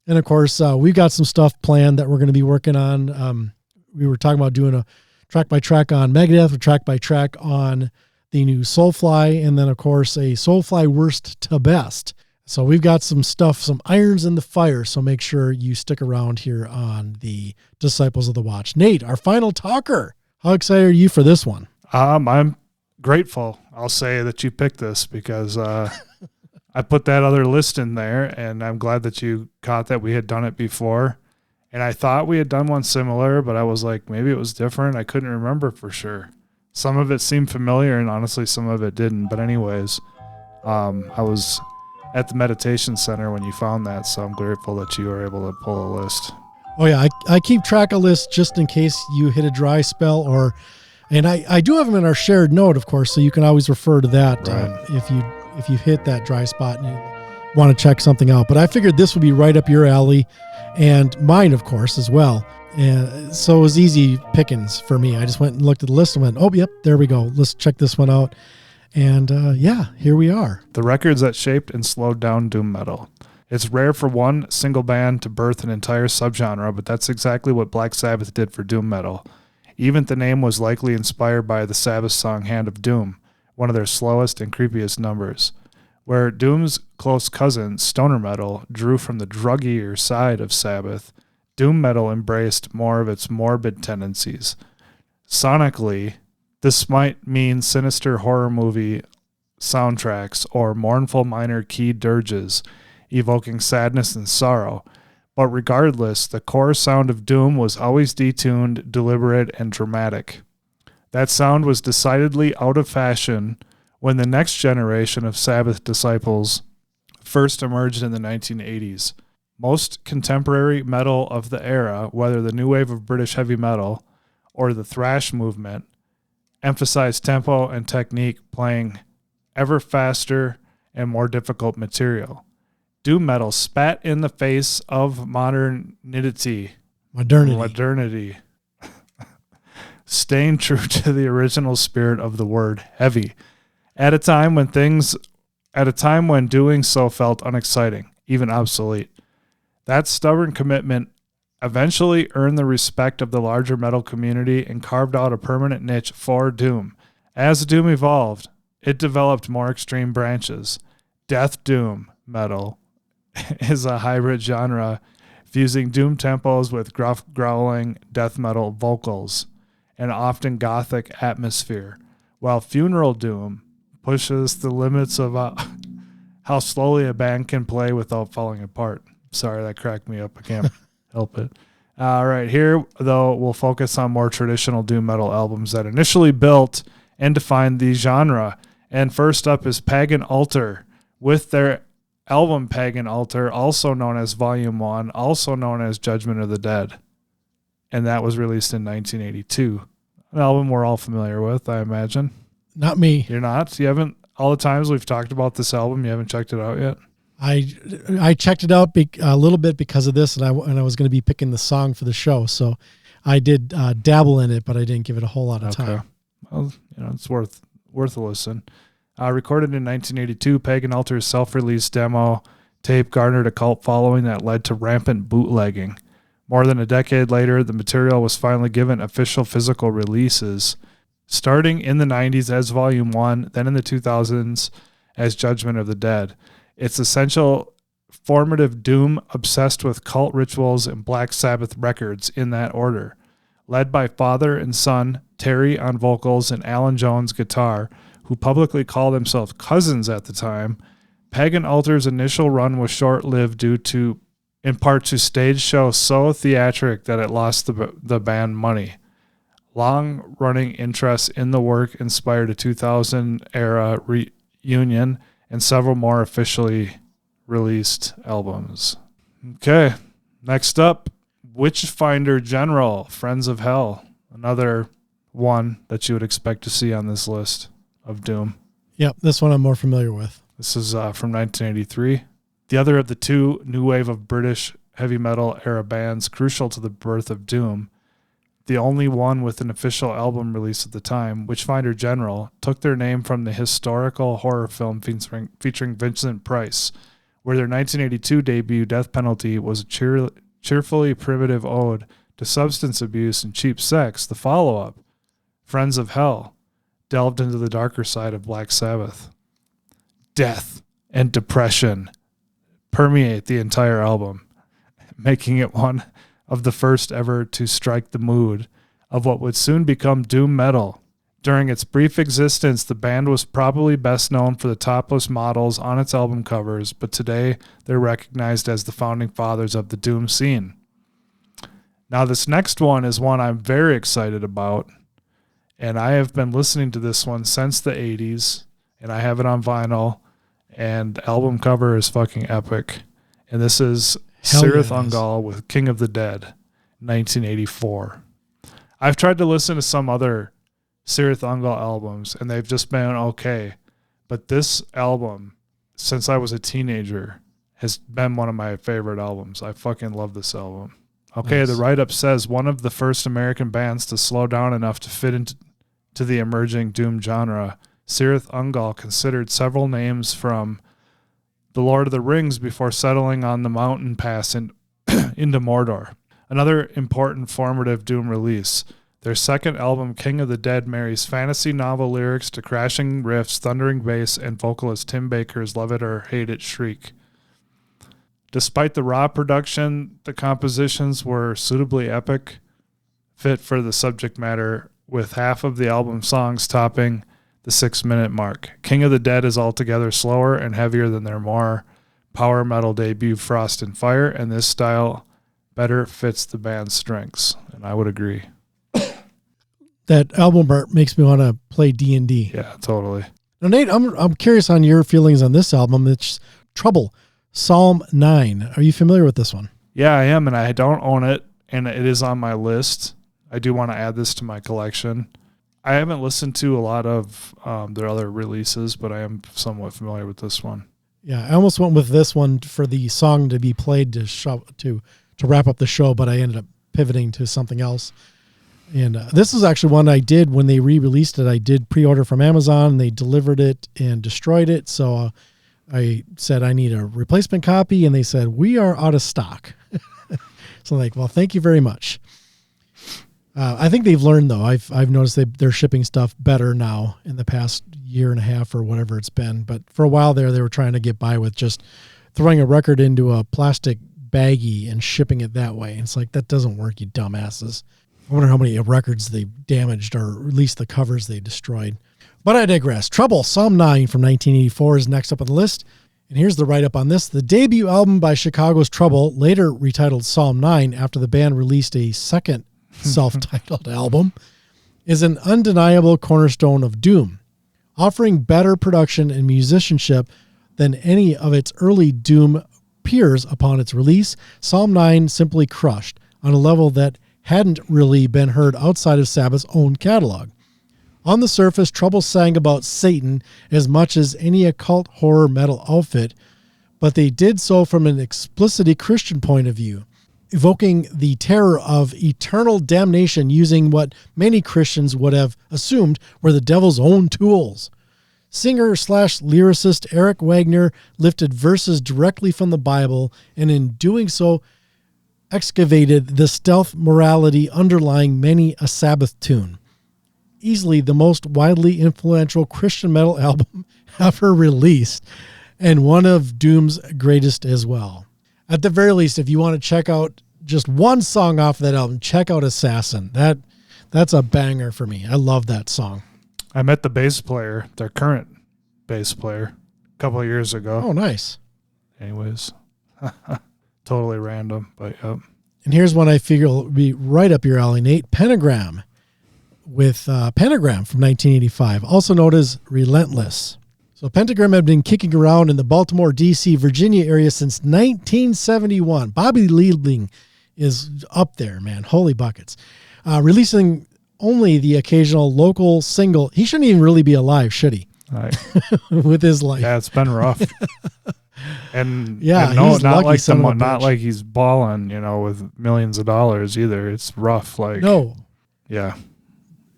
And of course, we've got some stuff planned that we're going to be working on. We were talking about doing a track by track on Megadeth, or track by track on the new Soulfly, and then of course a Soulfly worst to best. So we've got some stuff, some irons in the fire. So make sure you stick around here on the Disciples of the Watch. Nate, our final talker. How excited are you for this one? I'm grateful. I'll say that you picked this because I put that other list in there, and I'm glad that you caught that we had done it before. And I thought we had done one similar, but I was like, maybe it was different. I couldn't remember for sure. Some of it seemed familiar, and honestly, some of it didn't. But anyways, I was at the meditation center when you found that, so I'm grateful that you were able to pull a list. Oh yeah, I keep track of lists just in case you hit a dry spell, and I do have them in our shared note, of course, so you can always refer to that if you hit that dry spot and you want to check something out. But I figured this would be right up your alley, and mine, of course, as well. And so it was easy pickings for me. I just went and looked at the list and went, oh, yep, there we go. Let's check this one out. And here we are. The records that shaped and slowed down doom metal. It's rare for one single band to birth an entire subgenre, but that's exactly what Black Sabbath did for doom metal. Even the name was likely inspired by the Sabbath song Hand of Doom, one of their slowest and creepiest numbers. Where Doom's close cousin, stoner metal, drew from the druggier side of Sabbath, doom metal embraced more of its morbid tendencies. Sonically, this might mean sinister horror movie soundtracks or mournful minor key dirges, evoking sadness and sorrow. But regardless, the core sound of Doom was always detuned, deliberate, and dramatic. That sound was decidedly out of fashion when the next generation of Sabbath disciples first emerged in the 1980s. Most contemporary metal of the era, whether the new wave of British heavy metal or the thrash movement, emphasized tempo and technique, playing ever faster and more difficult material. Doom metal spat in the face of modernity, staying true to the original spirit of the word heavy, at a time when doing so felt unexciting, even obsolete. That stubborn commitment eventually earned the respect of the larger metal community and carved out a permanent niche for Doom. As Doom evolved, it developed more extreme branches. Death Doom metal is a hybrid genre fusing doom tempos with gruff, growling death metal vocals and often gothic atmosphere, while Funeral Doom pushes the limits of how slowly a band can play without falling apart. Sorry, that cracked me up. I can't help it. All right, here, though, we'll focus on more traditional doom metal albums that initially built and defined the genre. And first up is Pagan Altar, with their album Pagan Altar, also known as Volume 1, also known as Judgment of the Dead. And that was released in 1982. An album we're all familiar with, I imagine. Not me. You're not? You haven't? All the times we've talked about this album, you haven't checked it out yet? I checked it out a little bit because of this, and I was going to be picking the song for the show, so I did dabble in it, but I didn't give it a whole lot of time. Well, it's worth a listen. Recorded in 1982, Pagan Altar's self-released demo tape garnered a cult following that led to rampant bootlegging. More than a decade later, the material was finally given official physical releases, starting in the 90s as Volume 1, then in the 2000s as Judgment of the Dead. It's essential formative doom obsessed with cult rituals and Black Sabbath records in that order. Led by father and son, Terry on vocals and Alan Jones guitar, who publicly called themselves cousins at the time, Pagan Altar's initial run was short-lived due to, in part, to stage show so theatric that it lost the band money. Long-running interest in the work inspired a 2000-era reunion and several more officially released albums. Okay, next up, Witchfinder General, Friends of Hell. Another one that you would expect to see on this list of doom. Yep, this one I'm more familiar with. This is from 1983. The other of the two new wave of British heavy metal era bands crucial to the birth of doom. The only one with an official album release at the time, Witchfinder General, took their name from the historical horror film featuring Vincent Price, where their 1982 debut, Death Penalty, was a cheerfully primitive ode to substance abuse and cheap sex. The follow-up, Friends of Hell, delved into the darker side of Black Sabbath. Death and depression permeate the entire album, making it one of the first ever to strike the mood of what would soon become doom metal. During its brief existence, the band was probably best known for the topless models on its album covers, but today they're recognized as the founding fathers of the doom scene. Now, this next one is one I'm very excited about, and I have been listening to this one since the 80s, and I have it on vinyl, and the album cover is fucking epic. And this is Cirith Ungol with King of the Dead, 1984. I've tried to listen to some other Cirith Ungol albums, and they've just been okay. But this album, since I was a teenager, has been one of my favorite albums. I fucking love this album. Okay, nice. The write-up says one of the first American bands to slow down enough to fit into the emerging doom genre, Cirith Ungol considered several names from The Lord of the Rings before settling on the mountain pass into Mordor. Another important formative doom release. Their second album, King of the Dead, marries fantasy novel lyrics to crashing riffs, thundering bass, and vocalist Tim Baker's Love It or Hate It shriek. Despite the raw production, the compositions were suitably epic, fit for the subject matter, with half of the album songs topping the 6-minute mark. King of the Dead is altogether slower and heavier than their more power metal debut, Frost and Fire, and this style better fits the band's strengths, and I would agree. That album art makes me want to play D&D. Yeah, totally. Now, Nate, I'm curious on your feelings on this album. It's Trouble, Psalm 9. Are you familiar with this one? Yeah, I am, and I don't own it, and it is on my list. I do want to add this to my collection. I haven't listened to a lot of their other releases, but I am somewhat familiar with this one. Yeah, I almost went with this one for the song to be played to wrap up the show, but I ended up pivoting to something else. And this is actually one I did when they re-released it. I did pre-order from Amazon, and they delivered it and destroyed it. So I said I need a replacement copy, and they said, we are out of stock. So I'm like, well, thank you very much. I think they've learned, though. I've noticed they're shipping stuff better now in the past year and a half or whatever it's been. But for a while there, they were trying to get by with just throwing a record into a plastic baggie and shipping it that way. And it's like, that doesn't work, you dumbasses. I wonder how many records they damaged, or at least the covers they destroyed. But I digress. Trouble, Psalm 9 from 1984 is next up on the list. And here's the write-up on this. The debut album by Chicago's Trouble, later retitled Psalm 9 after the band released a second self-titled album, is an undeniable cornerstone of doom, offering better production and musicianship than any of its early doom peers upon its release. Psalm 9 simply crushed on a level that hadn't really been heard outside of Sabbath's own catalog. On the surface, Trouble sang about Satan as much as any occult horror metal outfit, but they did so from an explicitly Christian point of view, evoking the terror of eternal damnation using what many Christians would have assumed were the devil's own tools. Singer/lyricist Eric Wagner lifted verses directly from the Bible, and in doing so, excavated the stealth morality underlying many a Sabbath tune. Easily the most widely influential Christian metal album ever released, and one of Doom's greatest as well. At the very least, if you want to check out just one song off of that album, check out Assassin. That's a banger for me. I love that song. I met the bass player, their current bass player, a couple of years ago. Oh, nice. Anyways, totally random, but yep. And here's one I figure will be right up your alley, Nate. Pentagram, with Pentagram from 1985, also known as Relentless. So Pentagram had been kicking around in the Baltimore, D.C., Virginia area since 1971. Bobby Liebling is up there, man. Holy buckets. Releasing only the occasional local single. He shouldn't even really be alive, should he? With his life. Yeah, it's been rough. And yeah, and no, he's not lucky, like son of a not bitch. like he's balling, with millions of dollars either. It's rough. Like No. Yeah.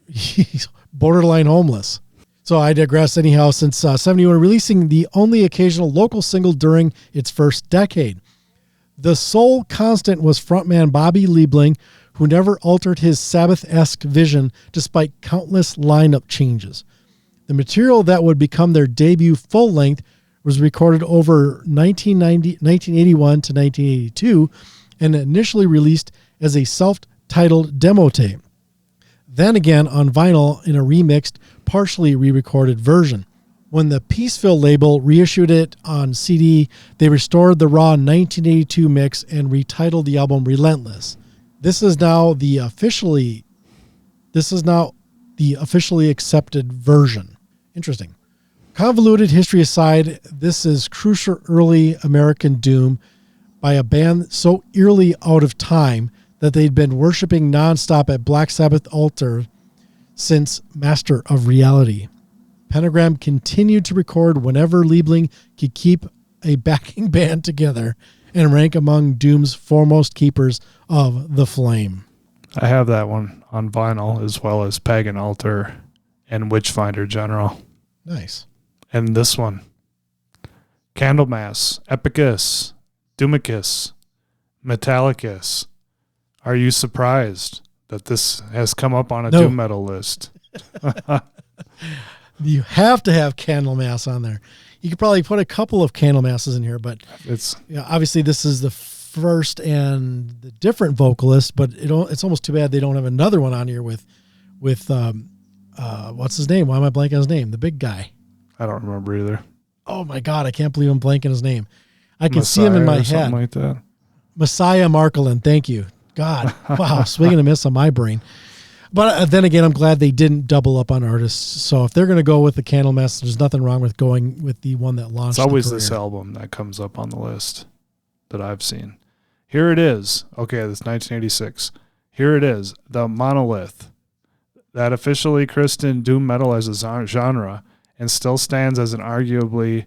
He's borderline homeless. So I digress anyhow. Since 71, releasing the only occasional local single during its first decade. The sole constant was frontman Bobby Liebling, who never altered his Sabbath-esque vision despite countless lineup changes. The material that would become their debut full-length was recorded over 1981 to 1982 and initially released as a self-titled demo tape. Then again on vinyl in a remixed, partially re-recorded version. When the Peaceville label reissued it on CD, they restored the raw 1982 mix and retitled the album Relentless. This is now the officially accepted version. Interesting. Convoluted history aside, this is crucial early American doom by a band so eerily out of time that they'd been worshiping nonstop at Black Sabbath altar since Master of Reality. Pentagram continued to record whenever Liebling could keep a backing band together and rank among Doom's foremost keepers of the flame. I have that one on vinyl as well as Pagan Altar and Witchfinder General. Nice. And this one, Candlemass, Epicus, Doomicus, Metallicus. Are you surprised that this has come up on a doom metal list? You have to have Candlemass on there. You could probably put a couple of Candlemasses in here, but it's obviously this is the first and the different vocalist, but it's almost too bad they don't have another one on here with what's his name? Why am I blanking on his name? The big guy. I don't remember either. Oh my God, I can't believe I'm blanking his name. I can Messiah see him in my or head. something like that. Messiah Markland, thank you. God, wow, swing and a miss on my brain. But then again, I'm glad they didn't double up on artists. So if they're going to go with the Candlemass, there's nothing wrong with going with the one that launched. It's always the this career. album that comes up on the list that I've seen. Here it is. Okay, this 1986. Here it is. The Monolith. That officially christened doom metal as a genre and still stands as an arguably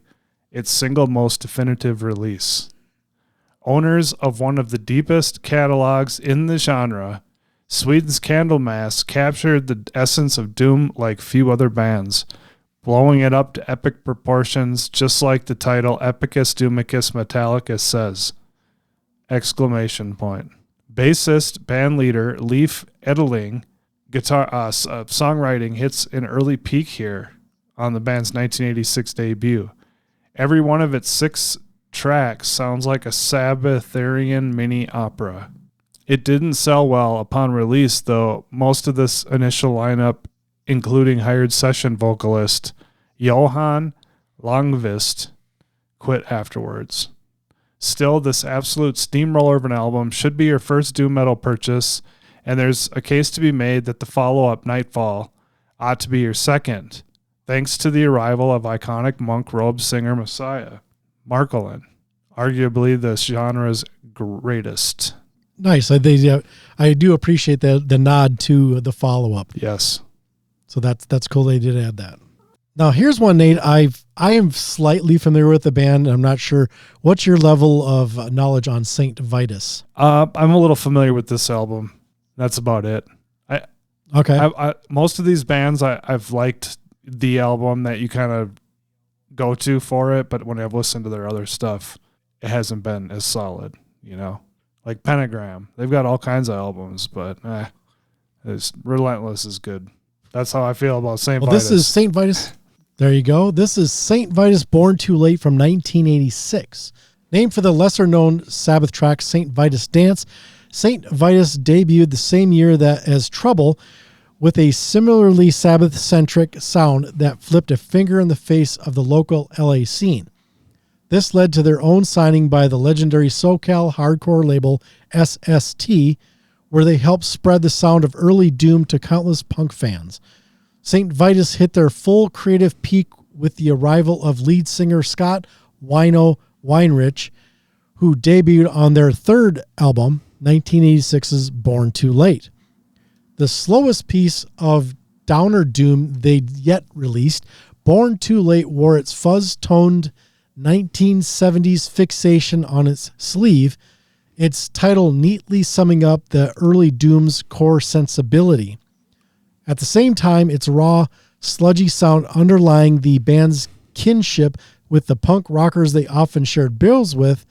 its single most definitive release. Owners of one of the deepest catalogs in the genre, Sweden's Candlemass captured the essence of doom like few other bands, blowing it up to epic proportions, just like the title Epicus Doomicus Metallicus says. Exclamation point. Bassist, band leader Leif Edeling, guitar songwriting hits an early peak here on the band's 1986 debut. Every one of its 6 tracks sounds like a Sabbatharian mini opera. It didn't sell well upon release, though most of this initial lineup, including hired session vocalist Johan Longvist, quit afterwards. Still, this absolute steamroller of an album should be your first doom metal purchase, and there's a case to be made that the follow-up, Nightfall, ought to be your second, thanks to the arrival of iconic monk-robed singer Messiah Marcolin, arguably the genre's greatest. Nice. I do appreciate the nod to the follow-up. Yes. So that's cool they did add that. Now here's one, Nate. I am slightly familiar with the band. I'm not sure. What's your level of knowledge on Saint Vitus? I'm a little familiar with this album. That's about it. Okay. Most of these bands I've liked the album that you kind of go to for it, but when I've listened to their other stuff, it hasn't been as solid, you know? Like Pentagram. They've got all kinds of albums, but it's Relentless is good. That's how I feel about St. Vitus. This is St. Vitus. There you go. This is St. Vitus Born Too Late from 1986. Named for the lesser-known Sabbath track St. Vitus Dance, St. Vitus debuted the same year as Trouble with a similarly Sabbath-centric sound that flipped a finger in the face of the local LA scene. This led to their own signing by the legendary SoCal hardcore label SST, where they helped spread the sound of early Doom to countless punk fans. St. Vitus hit their full creative peak with the arrival of lead singer Scott Wino Weinrich, who debuted on their third album, 1986's Born Too Late. The slowest piece of downer doom they'd yet released, Born Too Late wore its fuzz-toned 1970s fixation on its sleeve, its title neatly summing up the early Doom's core sensibility. At the same time, its raw, sludgy sound underlying the band's kinship with the punk rockers they often shared bills with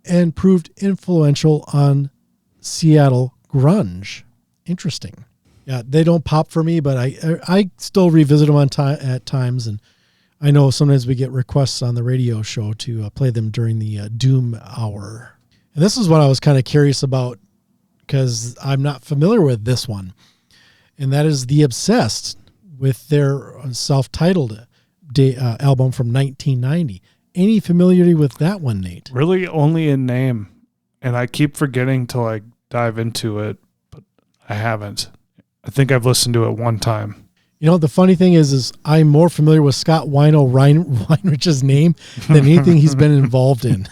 and proved influential on Seattle grunge. Interesting. Yeah, they don't pop for me, but I still revisit them at times, and I know sometimes we get requests on the radio show to play them during the Doom Hour. And this is what I was kind of curious about because I'm not familiar with this one, and that is The Obsessed with their self-titled album from 1990. Any familiarity with that one, Nate? Really only in name, and I keep forgetting to like dive into it, but I haven't. I think I've listened to it one time. You know, the funny thing is I'm more familiar with Scott Weinrich's name than anything he's been involved in.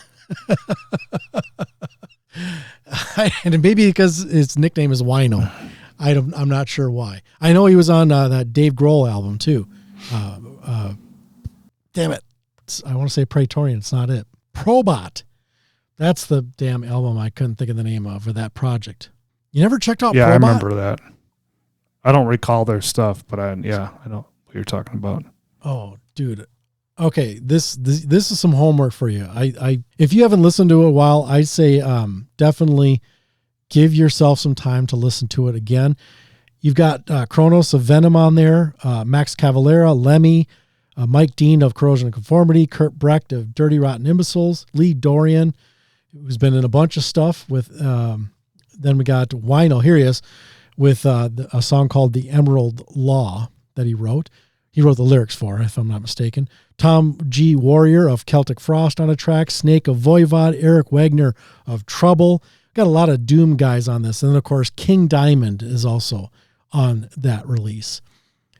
And maybe because his nickname is Wino. I'm not sure why. I know he was on that Dave Grohl album too. Damn it. I want to say Praetorian. It's not it. Probot. That's the damn album I couldn't think of the name of for that project. You never checked out Probot? Yeah, I remember that. I don't recall their stuff, but I know what you're talking about. Oh, dude. Okay, this is some homework for you. I if you haven't listened to it in a while, I'd say definitely give yourself some time to listen to it again. You've got Kronos of Venom on there, Max Cavalera, Lemmy, Mike Dean of Corrosion and Conformity, Kurt Brecht of Dirty Rotten Imbeciles, Lee Dorian, who's been in a bunch of stuff with. Then we got Wino. Here he is with a song called "The Emerald Law" that he wrote. He wrote the lyrics for, if I'm not mistaken. Tom G. Warrior of Celtic Frost on a track, Snake of Voivod, Eric Wagner of Trouble. Got a lot of Doom guys on this. And then, of course, King Diamond is also on that release.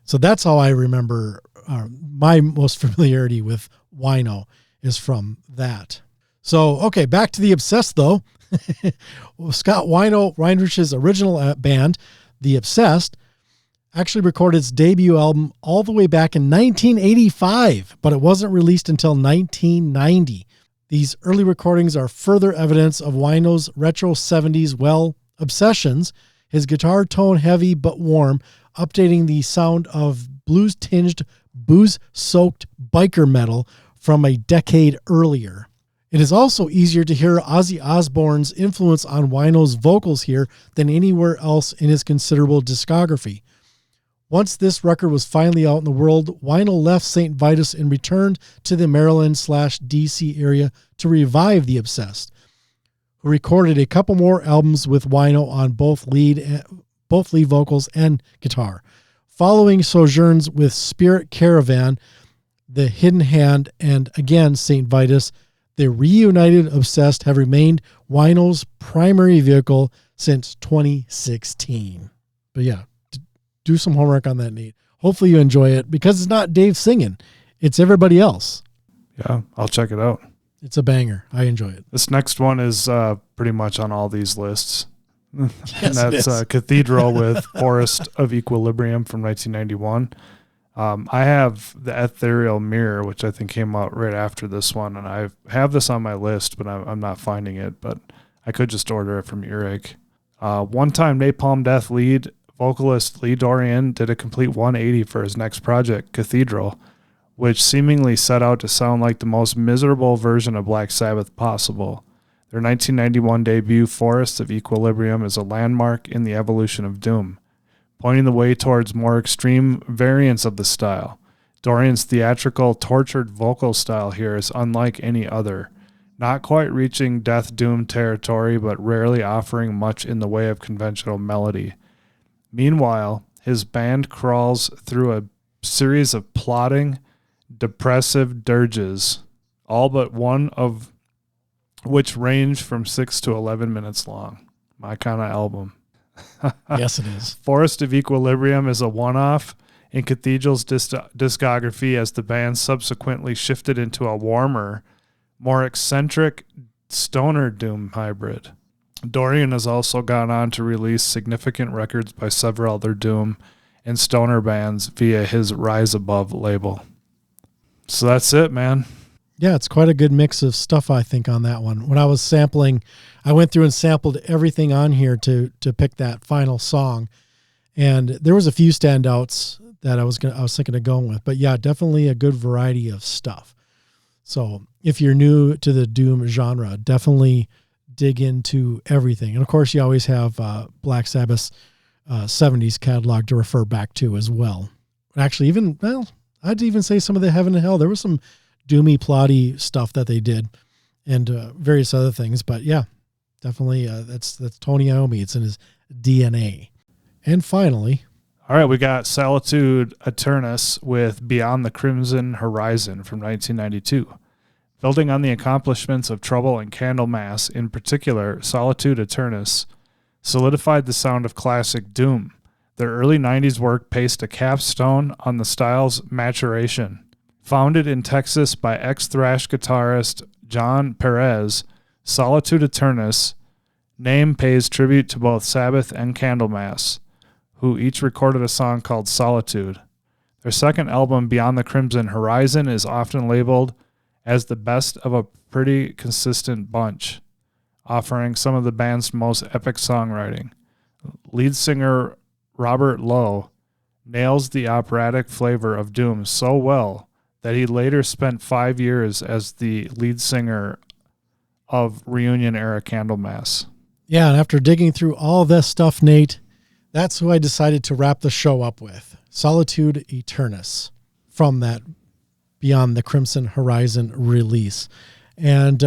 So that's how I remember my most familiarity with Wino is from that. So, okay, back to The Obsessed, though. Scott Weinrich's original band, The Obsessed, actually recorded its debut album all the way back in 1985, but it wasn't released until 1990. These early recordings are further evidence of Wino's retro 70s obsessions, his guitar tone heavy but warm, updating the sound of blues-tinged, booze-soaked biker metal from a decade earlier. It is also easier to hear Ozzy Osbourne's influence on Wino's vocals here than anywhere else in his considerable discography. Once this record was finally out in the world, Wino left St. Vitus and returned to the Maryland/DC area to revive The Obsessed, who recorded a couple more albums with Wino on both lead vocals and guitar. Following sojourns with Spirit Caravan, The Hidden Hand, and again St. Vitus, the reunited Obsessed have remained Wino's primary vehicle since 2016. But yeah, do some homework on that, Nate. Hopefully you enjoy it because it's not Dave singing. It's everybody else. Yeah, I'll check it out. It's a banger. I enjoy it. This next one is pretty much on all these lists. Yes, and that's Cathedral with Forest of Equilibrium from 1991. I have the Ethereal Mirror, which I think came out right after this one, and I have this on my list, but I'm not finding it, but I could just order it from Earache. One-time Napalm Death lead vocalist Lee Dorian did a complete 180 for his next project, Cathedral, which seemingly set out to sound like the most miserable version of Black Sabbath possible. Their 1991 debut, Forest of Equilibrium, is a landmark in the evolution of doom, pointing the way towards more extreme variants of the style. Dorian's theatrical, tortured vocal style here is unlike any other, not quite reaching death doom territory, but rarely offering much in the way of conventional melody. Meanwhile, his band crawls through a series of plodding, depressive dirges, all but one of which range from 6 to 11 minutes long. My kind of album. Yes, it is. Forest of Equilibrium is a one-off in Cathedral's discography, as the band subsequently shifted into a warmer, more eccentric stoner doom hybrid. Dorian has also gone on to release significant records by several other doom and stoner bands via his Rise Above label. So that's it, man. Yeah, it's quite a good mix of stuff, I think, on that one. When I was sampling, I went through and sampled everything on here to pick that final song. And there was a few standouts that I was thinking of going with. But yeah, definitely a good variety of stuff. So if you're new to the doom genre, definitely dig into everything. And of course, you always have Black Sabbath's 70s catalog to refer back to as well. Actually, I'd even say some of the Heaven and Hell. There was some doomy, plotty stuff that they did, and various other things. But yeah, definitely that's Tony Iommi. It's in his DNA. And finally, all right, we got Solitude Eternus with Beyond the Crimson Horizon from 1992. Building on the accomplishments of Trouble and Candlemass, in particular, Solitude Eternus solidified the sound of classic doom. Their early 90s work paced a capstone on the style's maturation. Founded in Texas by ex-thrash guitarist John Perez, Solitude Eternus name pays tribute to both Sabbath and Candlemass, who each recorded a song called Solitude. Their second album, Beyond the Crimson Horizon, is often labeled as the best of a pretty consistent bunch, offering some of the band's most epic songwriting. Lead singer Robert Lowe nails the operatic flavor of doom so well that he later spent 5 years as the lead singer of Reunion-era Candlemass. Yeah, and after digging through all this stuff, Nate, that's who I decided to wrap the show up with. Solitude Eternus from that Beyond the Crimson Horizon release. And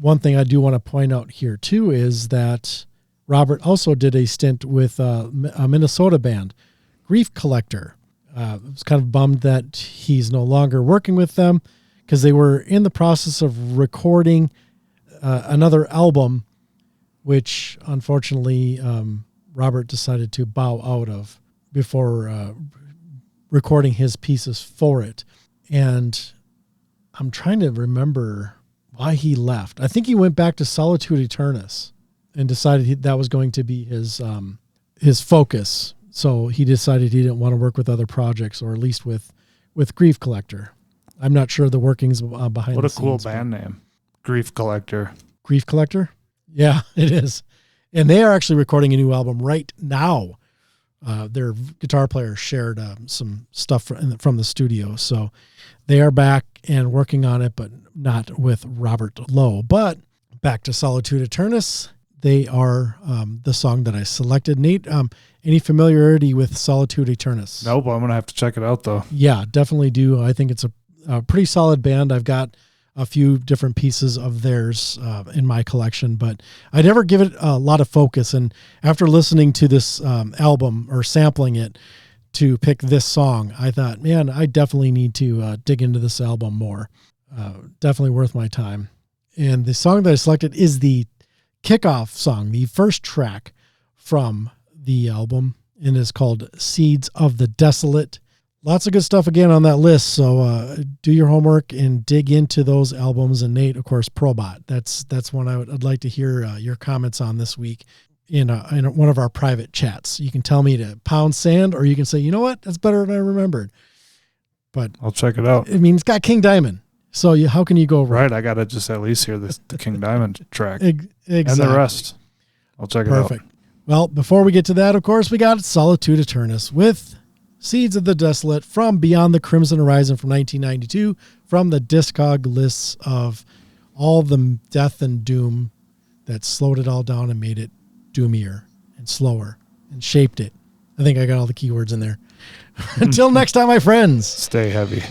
one thing I do want to point out here, too, is that Robert also did a stint with a Minnesota band, Grief Collector. I was kind of bummed that he's no longer working with them because they were in the process of recording another album, which unfortunately Robert decided to bow out of before recording his pieces for it. And I'm trying to remember why he left. I think he went back to Solitude Eternus and decided that was going to be his focus. So he decided he didn't want to work with other projects, or at least with Grief Collector. I'm not sure the workings behind the scenes. What a cool band name. Grief Collector. Grief Collector? Yeah, it is. And they are actually recording a new album right now. Their guitar player shared some stuff from the studio. So they are back and working on it, but not with Robert Lowe. But back to Solitude Eternus. They are the song that I selected. Nate, any familiarity with Solitude Eternus? Nope, I'm going to have to check it out, though. Yeah, definitely do. I think it's a pretty solid band. I've got a few different pieces of theirs in my collection, but I never give it a lot of focus. And after listening to this album or sampling it to pick this song, I thought, man, I definitely need to dig into this album more. Definitely worth my time. And the song that I selected is the kickoff song, the first track from the album, and is called Seeds of the Desolate. Lots of good stuff again on that list. So do your homework and dig into those albums. And Nate, of course, Probot. That's one I'd like to hear your comments on this week in one of our private chats. You can tell me to pound sand, or you can say, you know what, that's better than I remembered. But I'll check it out. I mean, it's got King Diamond. So how can you go wrong? Right, I got to just at least hear the King Diamond track. Exactly. And the rest. I'll check it out. Perfect. Well, before we get to that, of course, we got Solitude Eternus with Seeds of the Desolate from Beyond the Crimson Horizon from 1992, from the Discog lists of all the death and doom that slowed it all down and made it doomier and slower and shaped it. I think I got all the keywords in there. Until next time, my friends. Stay heavy.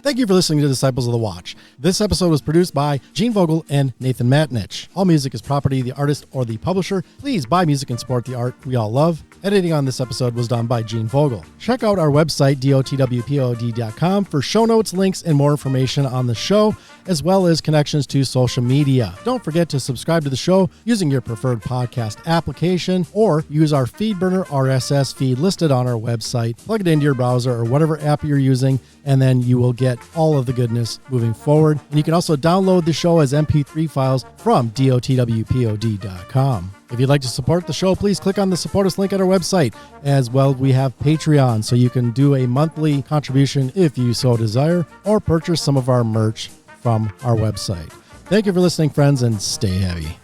Thank you for listening to Disciples of the Watch. This episode was produced by Gene Vogel and Nathan Matnich. All music is property of the artist or the publisher. Please buy music and support the art we all love. Editing on this episode was done by Gene Vogel. Check out our website, DotWpod.com, for show notes, links, and more information on the show, as well as connections to social media. Don't forget to subscribe to the show using your preferred podcast application, or use our FeedBurner RSS feed listed on our website. Plug it into your browser or whatever app you're using, and then you will get all of the goodness moving forward. And you can also download the show as MP3 files from DotWpod.com. If you'd like to support the show, please click on the support us link at our website. As well, we have Patreon, so you can do a monthly contribution if you so desire, or purchase some of our merch from our website. Thank you for listening, friends, and stay heavy.